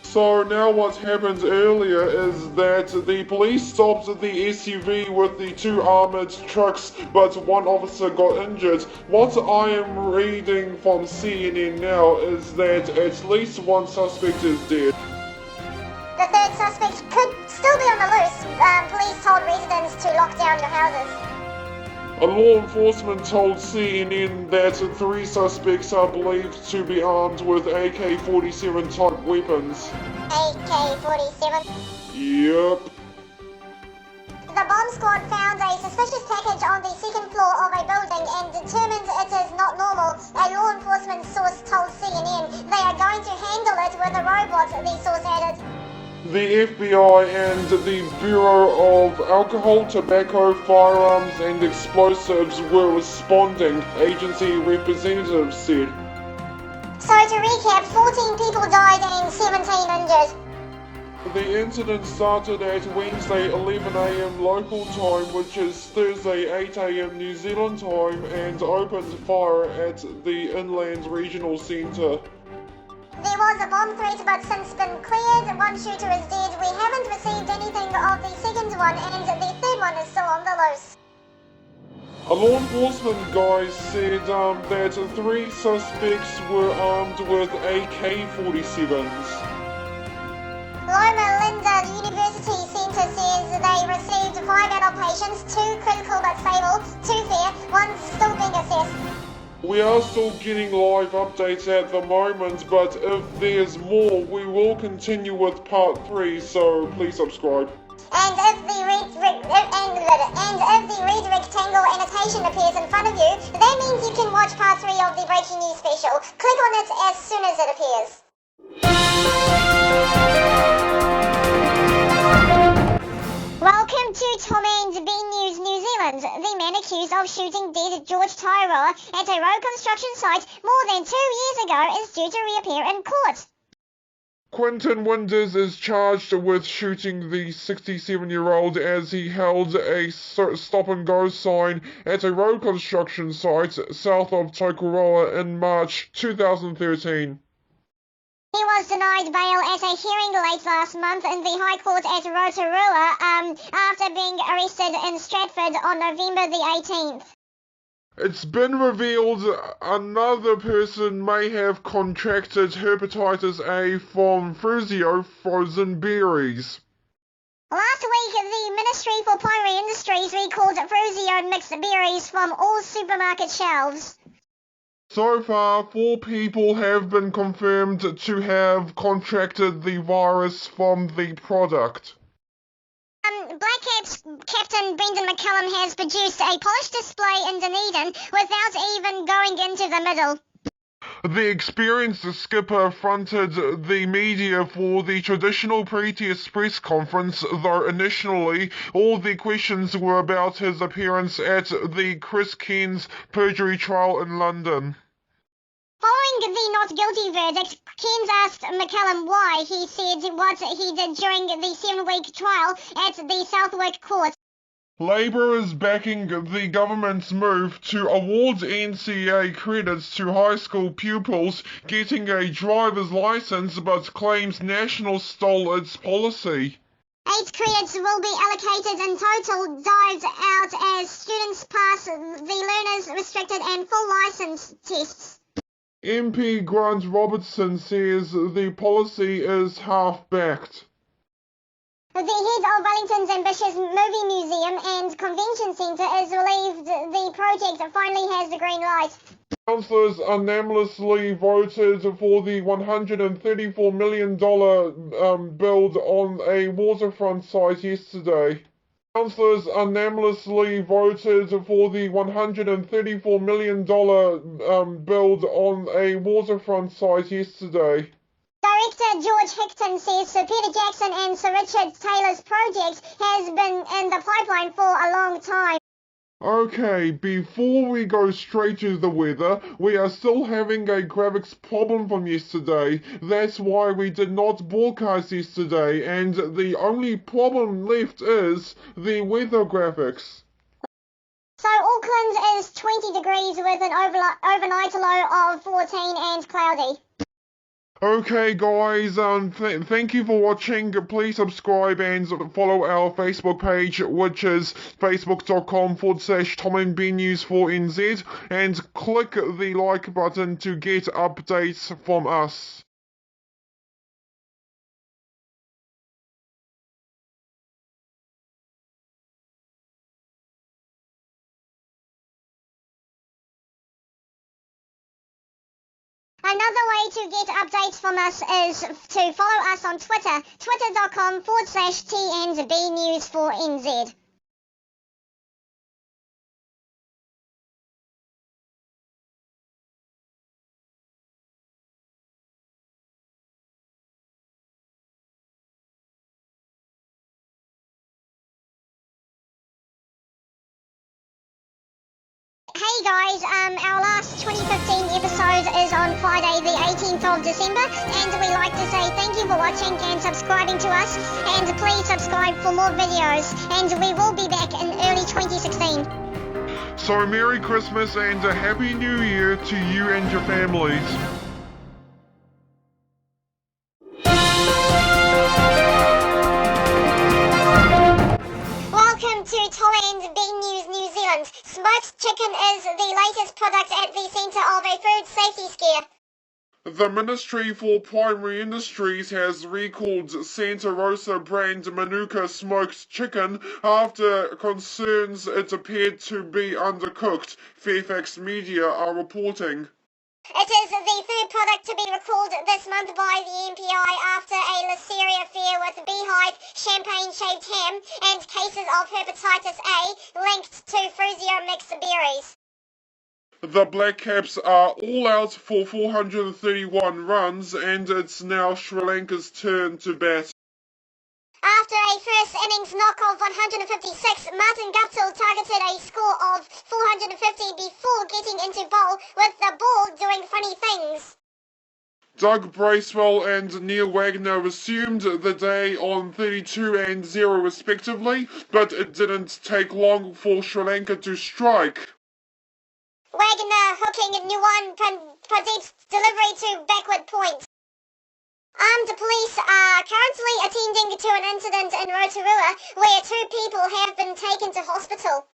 So now what happened earlier is that the police stopped the SUV with the 2 armored trucks, but 1 officer got injured. What I am reading from CNN now is that at least 1 suspect is dead. The 3rd suspect could still be on the loose. Police told residents to lock down your houses. A law enforcement told CNN that 3 suspects are believed to be armed with AK-47 type weapons. AK-47? Yep. The bomb squad found a suspicious package on the 2nd floor of a building and determined it is not normal. A law enforcement source told CNN they are going to handle it with a robot, the source added. The FBI and the Bureau of Alcohol, Tobacco, Firearms and Explosives were responding, agency representatives said. So to recap, 14 people died and 17 injured. The incident started at Wednesday 11 a.m. local time, which is Thursday 8 a.m. New Zealand time, and opened fire at the Inland Regional Centre. There was a bomb threat but since been cleared. 1 shooter is dead. We haven't received anything of the 2nd one and the 3rd one is still on the loose. A law enforcement guy said that 3 suspects were armed with AK-47s. Loma Linda University Center says they received 5 adult patients, 2 critical but stable, 2 fair, 1 still being assessed. We are still getting live updates at the moment, but if there's more, we will continue with part 3, so please subscribe. And if the red rectangle annotation appears in front of you, that means you can watch part 3 of the breaking news special. Click on it as soon as it appears. Welcome to Tom and Ben News New Zealand. The man accused of shooting dead George Tyrell at a road construction site more than 2 years ago is due to reappear in court. Quentin Winders is charged with shooting the 67-year-old as he held a stop-and-go sign at a road construction site south of Tokoroa in March 2013. He was denied bail at a hearing late last month in the High Court at Rotorua after being arrested in Stratford on November the 18th. It's been revealed another person may have contracted hepatitis A from Fruzio frozen berries. Last week, the Ministry for Primary Industries recalled Fruzio mixed berries from all supermarket shelves. So far, 4 people have been confirmed to have contracted the virus from the product. Black Caps Captain Brendan McCallum has produced a polished display in Dunedin without even going into the middle. The experienced skipper fronted the media for the traditional pre-test press conference, though initially all the questions were about his appearance at the Chris Cairns perjury trial in London. Following the not guilty verdict, Cairns asked McCallum why he said what he did during the 7-week trial at the Southwark court. Labour is backing the government's move to award NCA credits to high school pupils getting a driver's licence, but claims National stole its policy. 8 credits will be allocated in total, dived out as students pass the learner's restricted and full licence tests. MP Grant Robertson says the policy is half-backed. The head of Wellington's ambitious movie museum and convention centre is relieved the project finally has the green light. Councillors unanimously voted for the $134 million build on a waterfront site yesterday. Councillors unanimously voted for the $134 million build on a waterfront site yesterday. Director George Hickton says Sir Peter Jackson and Sir Richard Taylor's project has been in the pipeline for a long time. Okay, before we go straight to the weather, we are still having a graphics problem from yesterday. That's why we did not broadcast yesterday, and the only problem left is the weather graphics. So Auckland is 20 degrees with an overnight low of 14 and cloudy. Okay guys, thank you for watching. Please subscribe and follow our Facebook page, which is facebook.com/TomandBNews4NZ, and click the like button to get updates from us. Another way to get updates from us is to follow us on Twitter, twitter.com/TNBnews4NZ. Hey guys, our last 2015 episode is on Friday the 18th of December, and we like to say thank you for watching and subscribing to us, and please subscribe for more videos, and we will be back in early 2016. So Merry Christmas and a Happy New Year to you and your families. Welcome to Tom and Ben News New Zealand. Smoked chicken is the latest product at the centre of a food safety scare. The Ministry for Primary Industries has recalled Santa Rosa brand Manuka smoked chicken after concerns it appeared to be undercooked, Fairfax media are reporting. It is the third product to be recalled this month by the MPI after a Listeria affair with beehive, champagne shaved ham, and cases of hepatitis A linked to Fruscio mixed berries. The Black Caps are all out for 431 runs, and it's now Sri Lanka's turn to bat. After a first innings knock of 156, Martin Guptill targeted a score of 450 before getting into bowl with the ball doing funny things. Doug Bracewell and Neil Wagner resumed the day on 32 and 0 respectively, but it didn't take long for Sri Lanka to strike. Wagner hooking Nuwan Pradeep's delivery to backward point. Armed police are currently attending to an incident in Rotorua where 2 people have been taken to hospital.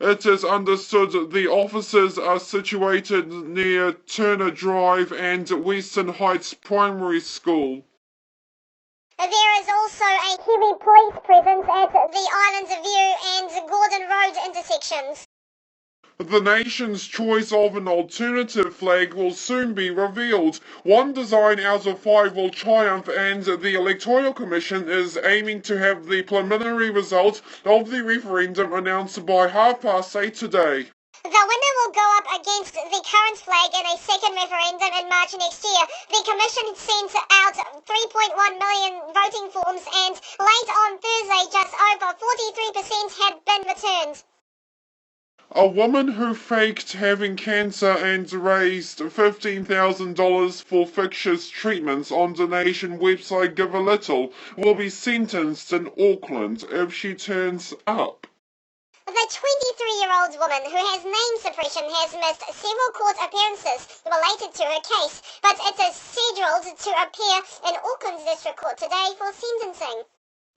It is understood the officers are situated near Turner Drive and Western Heights Primary School. There is also a heavy police presence at the Islands View and Gordon Road intersections. The nation's choice of an alternative flag will soon be revealed. One design out of 5 will triumph, and the Electoral Commission is aiming to have the preliminary result of the referendum announced by 8:30 today. The winner will go up against the current flag in a second referendum in March next year. The Commission sent out 3.1 million voting forms, and late on Thursday just over 43% had been returned. A woman who faked having cancer and raised $15,000 for fictitious treatments on donation website Give a Little will be sentenced in Auckland if she turns up. The 23-year-old woman who has name suppression has missed several court appearances related to her case, but it is scheduled to appear in Auckland's District Court today for sentencing.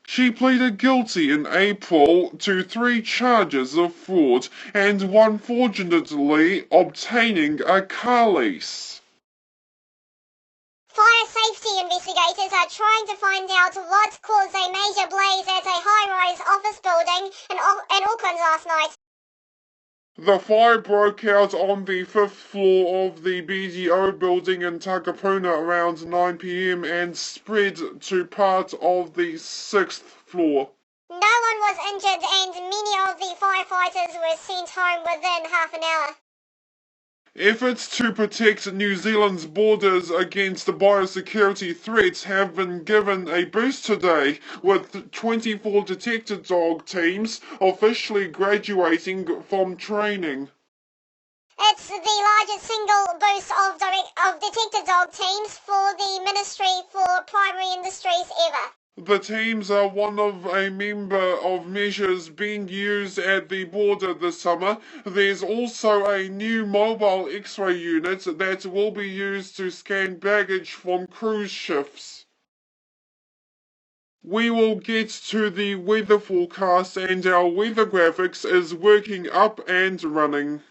She pleaded guilty in April to 3 charges of fraud and one fraudulently obtaining a car lease. Fire safety investigators are trying to find out what caused a major blaze at a high-rise office building in Auckland last night. The fire broke out on the 5th floor of the BDO building in Takapuna around 9 p.m. and spread to part of the 6th floor. No one was injured, and many of the firefighters were sent home within half an hour. Efforts to protect New Zealand's borders against biosecurity threats have been given a boost today, with 24 detector dog teams officially graduating from training. It's the largest single boost of detector dog teams for the Ministry for Primary Industries ever. The teams are one of a member of measures being used at the border this summer. There's also a new mobile X-ray unit that will be used to scan baggage from cruise ships. We will get to the weather forecast, and our weather graphics is working up and running.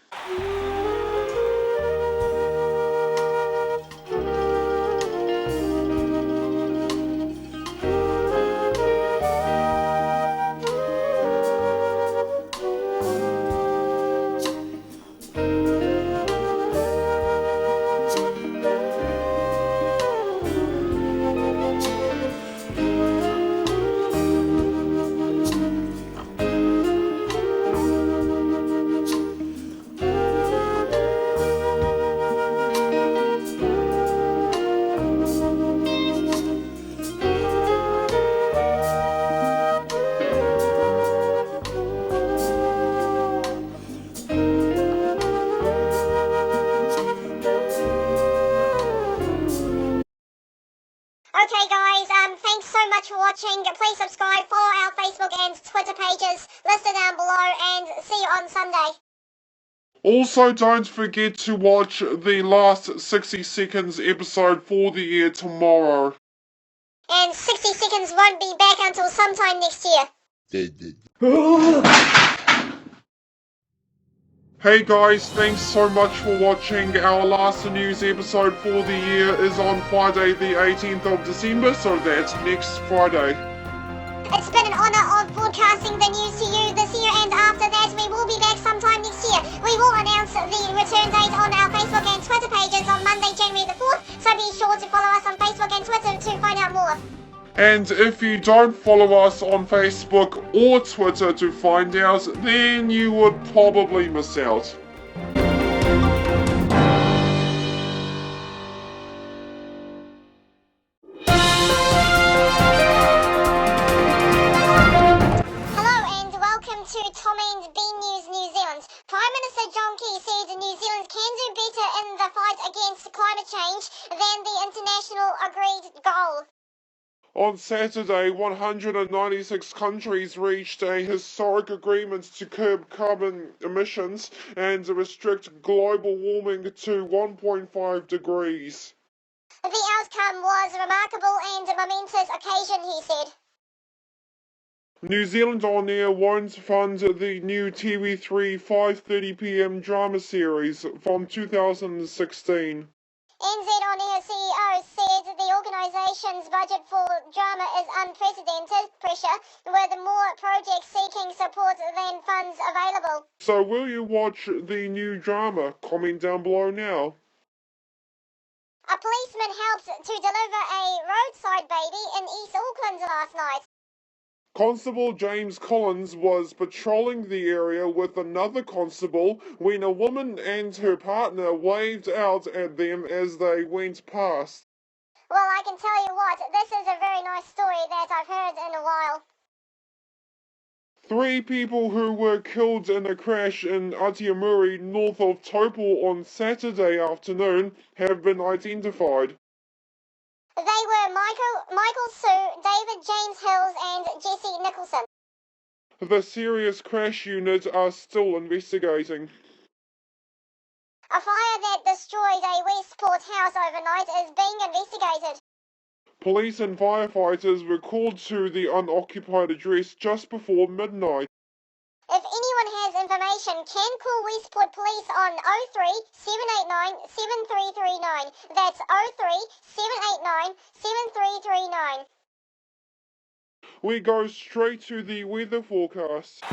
Okay guys, thanks so much for watching. Please subscribe, follow our Facebook and Twitter pages listed down below, and see you on Sunday. Also, don't forget to watch the last 60 seconds episode for the air tomorrow. And 60 Seconds won't be back until sometime next year. Hey guys, thanks so much for watching. Our last news episode for the year is on Friday the 18th of December, so that's next Friday. It's been an honour of broadcasting the news to you this year, and after that we will be back sometime next year. We will announce the return date on our Facebook and Twitter pages on Monday, January the 4th, so be sure to follow us on Facebook and Twitter to find out more. And if you don't follow us on Facebook or Twitter to find out, then you would probably miss out. Tom and B News New Zealand. Prime Minister John Key said New Zealand can do better in the fight against climate change than the international agreed goal. On Saturday, 196 countries reached a historic agreement to curb carbon emissions and restrict global warming to 1.5 degrees. The outcome was a remarkable and momentous occasion, he said. New Zealand On Air won't fund the new TV3 5:30pm drama series from 2016. NZ On Air CEO said the organisation organisation's budget for drama is unprecedented pressure, with more projects seeking support than funds available. So will you watch the new drama? Comment down below now. A policeman helped to deliver a roadside baby in East Auckland last night. Constable James Collins was patrolling the area with another constable when a woman and her partner waved out at them as they went past. Well, I can tell you what, this is a very nice story that I've heard in a while. 3 people who were killed in a crash in Atiamuri, north of Taupo on Saturday afternoon have been identified. They were Michael Sue, David James Hills and Jesse Nicholson. The serious crash unit are still investigating. A fire that destroyed a Westport house overnight is being investigated. Police and firefighters were called to the unoccupied address just before midnight. If anyone has information, can call Westport Police on 03 789 7339. That's 03 789 7339. We go straight to the weather forecast.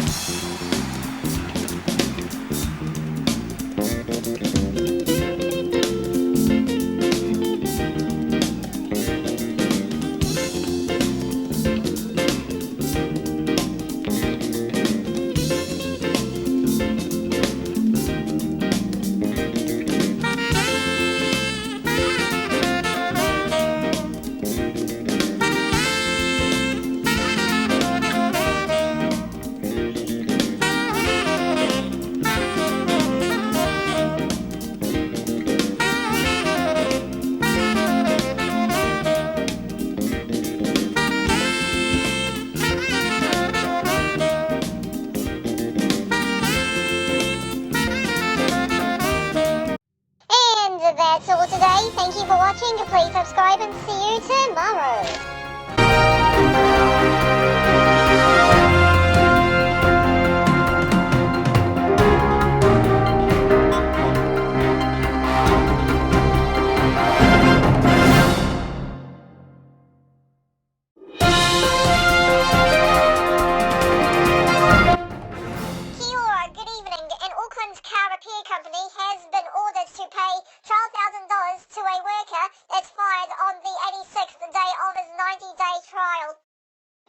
That's all today. Thank you for watching. Please subscribe and see you tomorrow. Company has been ordered to pay $12,000 to a worker that's fired on the 86th day of his 90-day trial.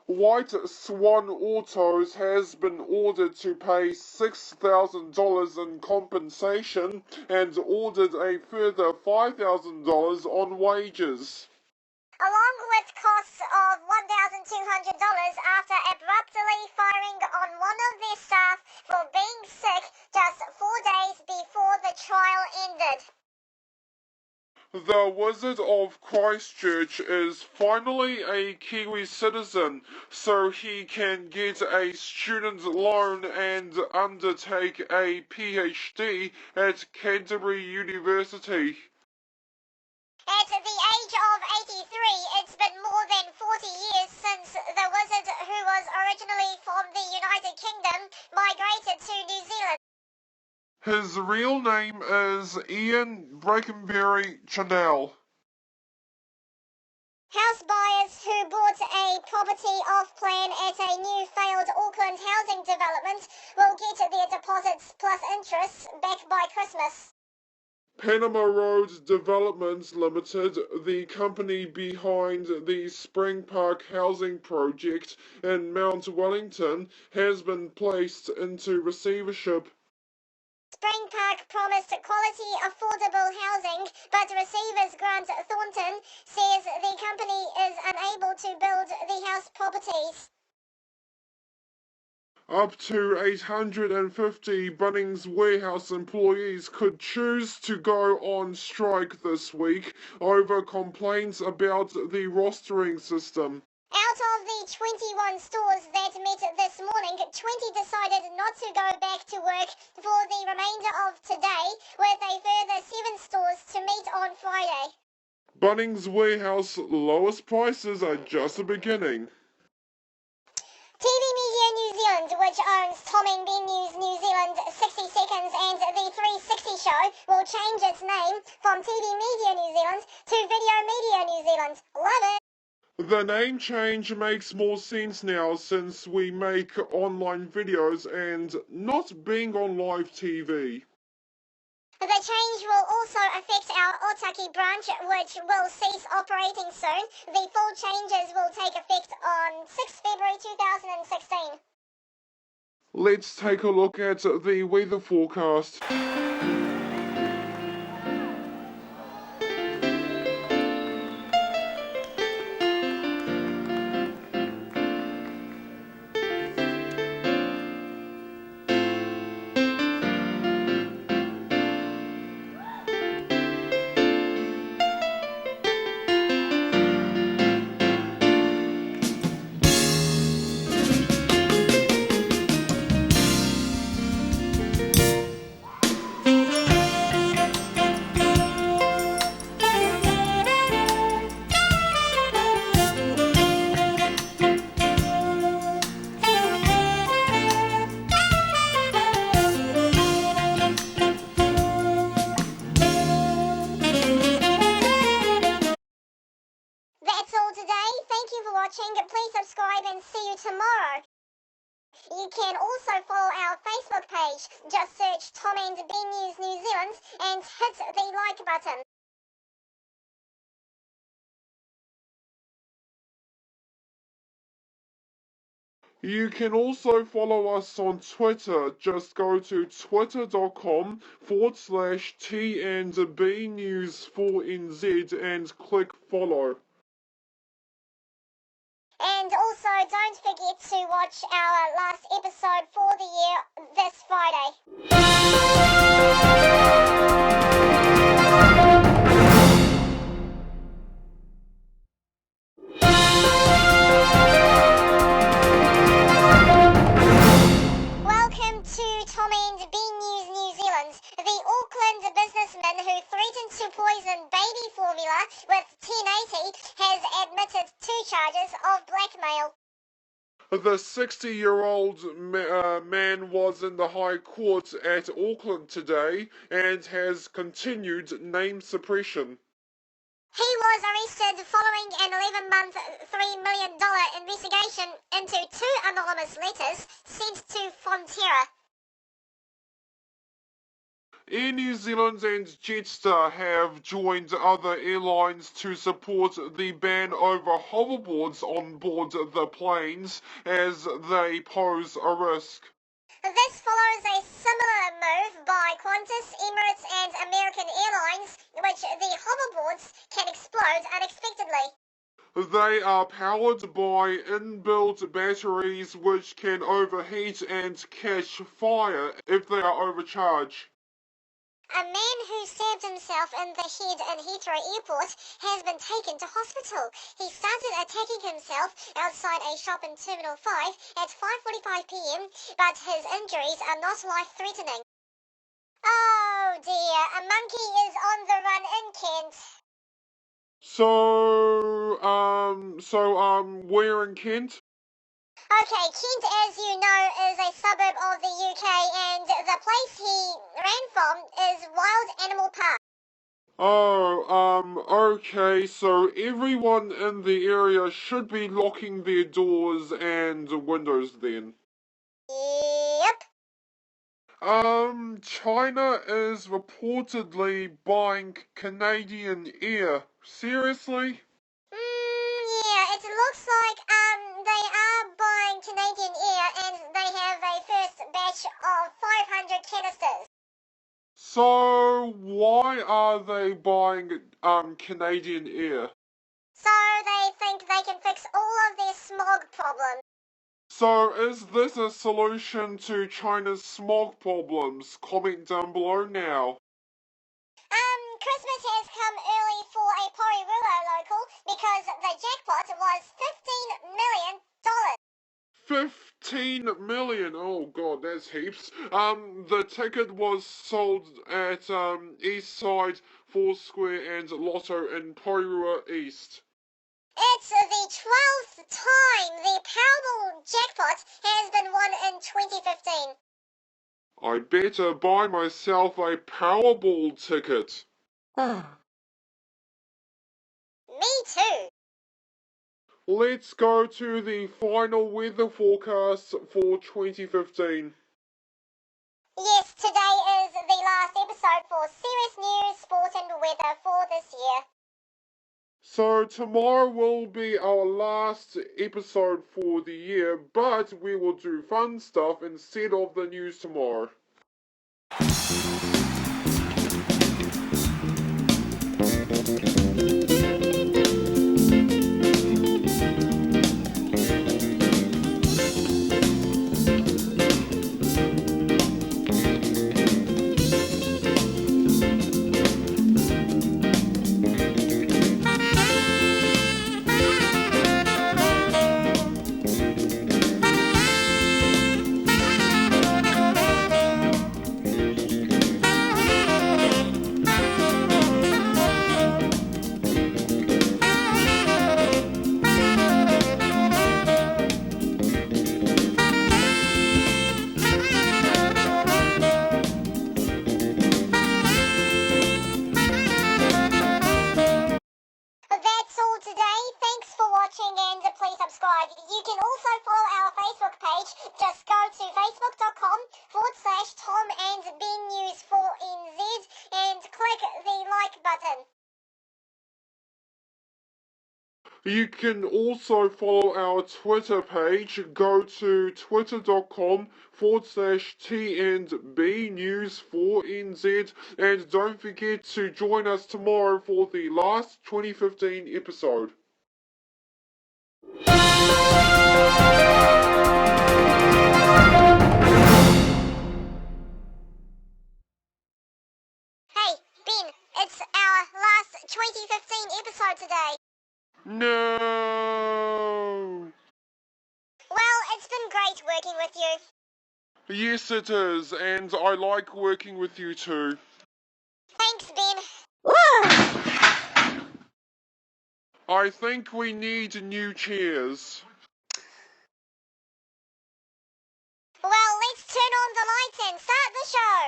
White Swan Autos has been ordered to pay $6,000 in compensation and ordered a further $5,000 on wages. Along with costs of $1,200 after abruptly firing on one of their staff for being sick just 4 days before the trial ended. The Wizard of Christchurch is finally a Kiwi citizen, so he can get a student loan and undertake a PhD at Canterbury University. At the age of 83, it's been more than 40 years since the wizard, who was originally from the United Kingdom, migrated to New Zealand. His real name is Ian Brackenbury Chanel. House buyers who bought a property off-plan at a new failed Auckland housing development will get their deposits plus interest back by Christmas. Panama Road Development Limited, the company behind the Spring Park housing project in Mount Wellington, has been placed into receivership. Spring Park promised quality, affordable housing, but receivers Grant Thornton says the company is unable to build the house properties. Up to 850 Bunnings Warehouse employees could choose to go on strike this week over complaints about the rostering system. Out of the 21 stores that met this morning, 20 decided not to go back to work for the remainder of today, with a further 7 stores to meet on Friday. Bunnings Warehouse lowest prices are just the beginning. TV Media New Zealand, which owns Tom and Ben News New Zealand, 60 Seconds and The 360 Show, will change its name from TV Media New Zealand to Video Media New Zealand. Zealand. Love it! The name change makes more sense now since we make online videos and not being on live TV. The change will also affect our Otaki branch, which will cease operating soon. The full changes will take effect on 6 February 2016. Let's take a look at the weather forecast. That's all today. Thank you for watching. Please subscribe and see you tomorrow. You can also follow our Facebook page. Just search Tom and B News New Zealand and hit the like button. You can also follow us on Twitter. Just go to twitter.com/T&B News4NZ and click follow. And also, don't forget to watch our last episode for the year this Friday. Welcome to Tom and B News New Zealand. The Auckland businessman who threatened to poison baby formula with 1080 has admitted 2 charges of blackmail. The 60-year-old man was in the High Court at Auckland today and has continued name suppression. He was arrested following an 11-month, $3 million investigation into 2 anonymous letters sent to Fonterra. Air New Zealand and Jetstar have joined other airlines to support the ban over hoverboards on board the planes as they pose a risk. This follows a similar move by Qantas, Emirates and American Airlines, which the hoverboards can explode unexpectedly. They are powered by inbuilt batteries which can overheat and catch fire if they are overcharged. A man who stabbed himself in the head in Heathrow Airport has been taken to hospital. He started attacking himself outside a shop in Terminal 5 at 5:45 p.m, but his injuries are not life-threatening. Oh dear, a monkey is on the run in Kent. Where in Kent? Okay, Kent, as you know, is a suburb of the UK, and the place he ran from is Wild Animal Park. Okay, so everyone in the area should be locking their doors and windows then. Yep. China is reportedly buying Canadian Air. Seriously? Yeah, it looks like they are buying Canadian Air, and they have a first batch of 500 canisters. So why are they buying Canadian Air? So they think they can fix all of their smog problems. So is this a solution to China's smog problems? Comment down below now. Christmas has come early for a Porirua local because the jackpot was $15 million. 15 million. Oh god, that's heaps. The ticket was sold at Eastside, Foursquare and Lotto in Porirua East. It's the 12th time the Powerball jackpot has been won in 2015. I better buy myself a Powerball ticket. Me Me too. Let's go to the final weather forecast for 2015. Yes, today is the last episode for serious news, sport and weather for this year. So tomorrow will be our last episode for the year, but we will do fun stuff instead of the news tomorrow. That's all today. Thanks for watching and please subscribe. You can also follow our Facebook page. Just go to facebook.com/Tom and Ben News 4NZ and click the like button. You can also follow our Twitter page. Go to twitter.com/T&B News 4NZ and don't forget to join us tomorrow for the last 2015 episode. Hey, Ben, it's our last 2015 episode today. No! Well, it's been great working with you. Yes, it is, and I like working with you too. Thanks, Ben. I think we need new chairs. Well, let's turn on the lights and start the show.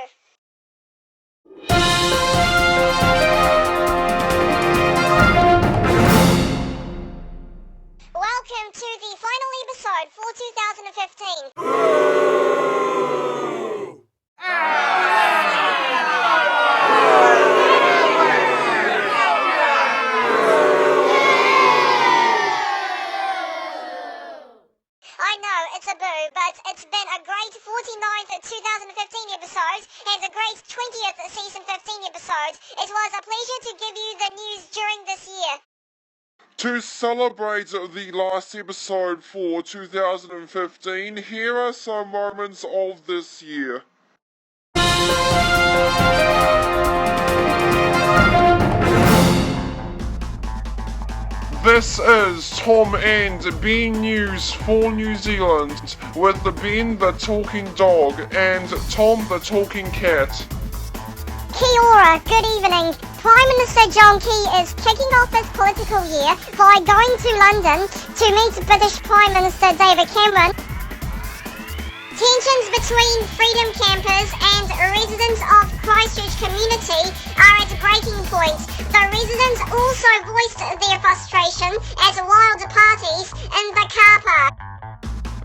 Welcome to the final episode for 2015. I know, it's a boo, but it's been a great 49th 2015 episode and a great 20th season 15 episode. It was a pleasure to give you the news during this year. To celebrate the last episode for 2015, here are some moments of this year. This is Tom and Ben News for New Zealand with Ben the talking dog and Tom the talking cat. Kia ora, good evening. Prime Minister John Key is kicking off his political year by going to London to meet British Prime Minister David Cameron. Tensions between freedom campers and residents of Christchurch community are at breaking point. The residents also voiced their frustration at wild parties in the car park.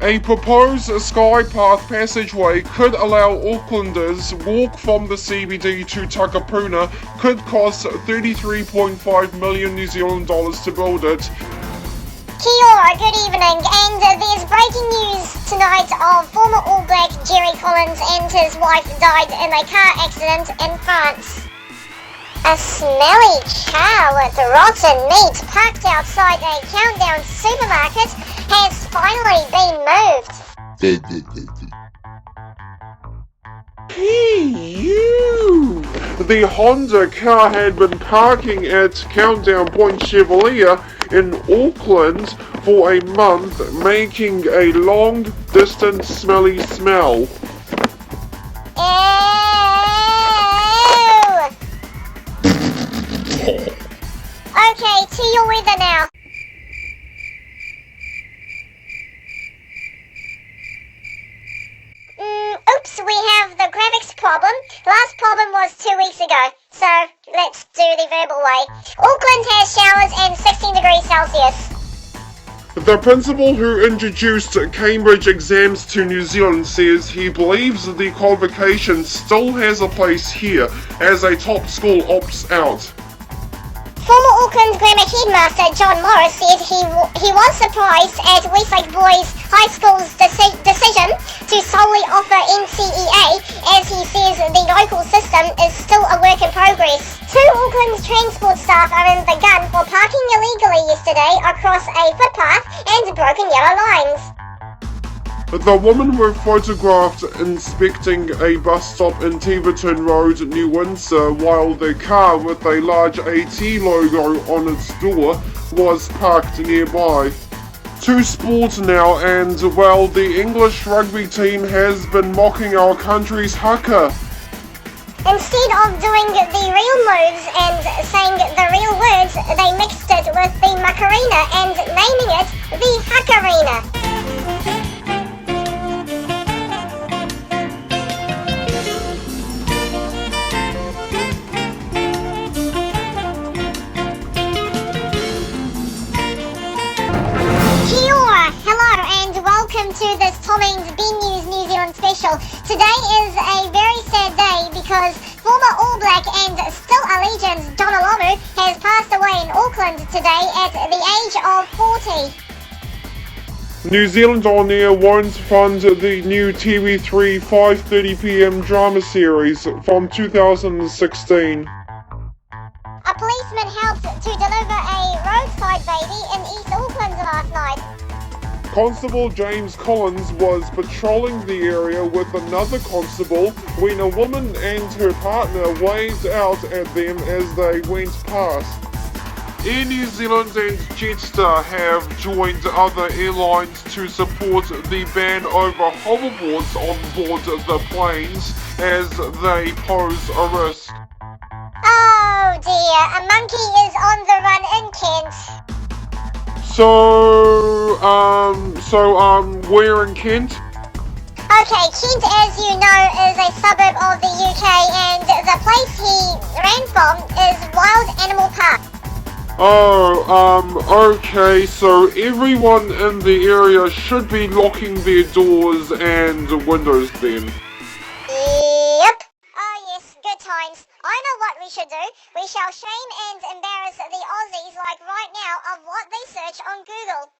A proposed Skypath passageway could allow Aucklanders walk from the CBD to Takapuna, could cost 33.5 million New Zealand dollars to build it. Kia ora, good evening, and there's breaking news tonight of former All Black Jerry Collins and his wife died in a car accident in France. A smelly car with rotten meat parked outside a Countdown supermarket has finally been moved. Hey, you! The Honda car had been parking at Countdown Point Chevalier in Auckland for a month, making a long-distance smelly smell. Ew! Okay, to your weather now. Oops, we have the graphics problem. Last problem was 2 weeks ago, so let's do the verbal way. Auckland has showers and 16 Celsius. The principal who introduced Cambridge exams to New Zealand says he believes the qualification still has a place here as a top school opts out. Former Auckland Grammar headmaster John Morris said he was surprised at Westlake Boys High School's decision to solely offer NCEA, as he says the local system is still a work in progress. 2 Auckland transport staff are in the gun for parking illegally yesterday across a footpath and broken yellow lines. The women were photographed inspecting a bus stop in Tiverton Road, New Windsor, while their car with a large AT logo on its door was parked nearby. To sport now, and well, the English rugby team has been mocking our country's haka. Instead of doing the real moves and saying the real words, they mixed it with the Macarena and naming it the Hakarena. Kia ora, hello and welcome to this Tom and Ben News New Zealand special. Today is a very sad day because former All Black and still a legend Jonah Lomu has passed away in Auckland today at the age of 40. New Zealand On Air won't fund the new TV3 5:30pm drama series from 2016. A policeman helped to deliver a roadside baby in East Auckland last night. Constable James Collins was patrolling the area with another constable when a woman and her partner waved out at them as they went past. Air New Zealand and Jetstar have joined other airlines to support the ban over hoverboards on board the planes as they pose a risk. Oh dear, a monkey is on the run in Kent. Where in Kent? Okay, Kent, as you know, is a suburb of the UK, and the place he ran from is Wild Animal Park. Okay, so everyone in the area should be locking their doors and windows then. Yep. Oh yes, good times. I know what we should do. We shall shame and embarrass the Aussies like right now of what they search on Google.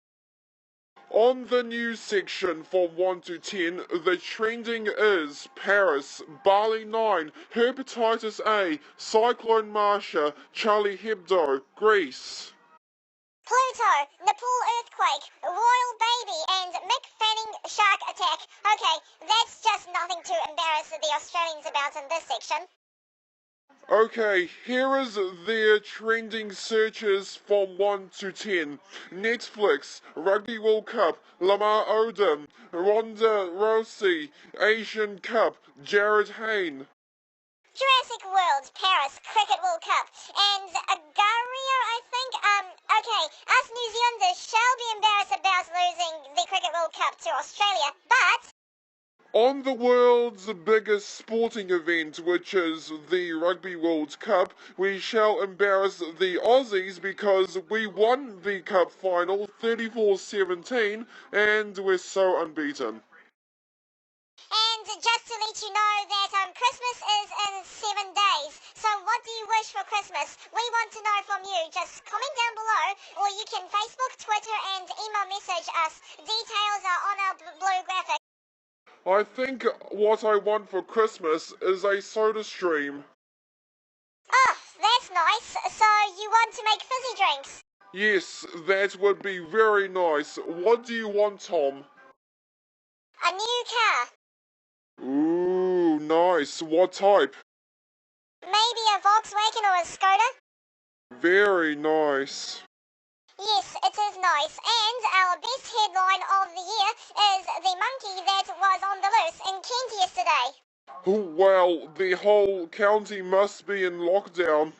On the news section from 1 to 10, the trending is Paris, Bali 9, Hepatitis A, Cyclone Marsha, Charlie Hebdo, Greece. Pluto, Nepal earthquake, royal baby, and Mick Fanning shark attack. Okay, that's just nothing to embarrass the Australians about in this section. Okay, here is their trending searches from 1 to 10. Netflix, Rugby World Cup, Lamar Odom, Ronda Rousey, Asian Cup, Jared Hayne. Jurassic World, Paris, Cricket World Cup, and Agario, I think. Okay, us New Zealanders shall be embarrassed about losing the Cricket World Cup to Australia, but On the world's biggest sporting event, which is the Rugby World Cup, we shall embarrass the Aussies because we won the cup final 34-17 and we're so unbeaten. And just to let you know that Christmas is in 7 days. So what do you wish for Christmas? We want to know from you. Just comment down below, or you can Facebook, Twitter, and email message us. Details are on our blue graphic. I think what I want for Christmas is a soda stream. Oh, that's nice. So you want to make fizzy drinks? Yes, that would be very nice. What do you want, Tom? A new car. Ooh, nice. What type? Maybe a Volkswagen or a Skoda? Very nice. Yes, it is nice. And our best headline of the year is the monkey that was on the loose in Kent yesterday. Well, the whole county must be in lockdown.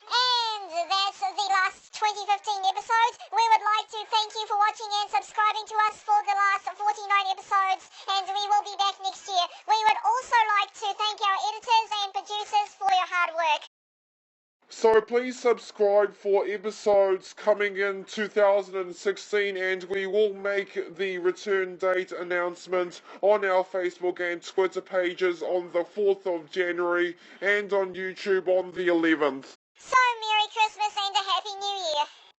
And that's the last 2015 episodes. We would like to thank you for watching and subscribing to us for the last 49 episodes, and we will be back next year. We would also like to thank our editors and producers for your hard work. So please subscribe for episodes coming in 2016, and we will make the return date announcement on our Facebook and Twitter pages on the 4th of January and on YouTube on the 11th. So, Merry Christmas and a Happy New Year.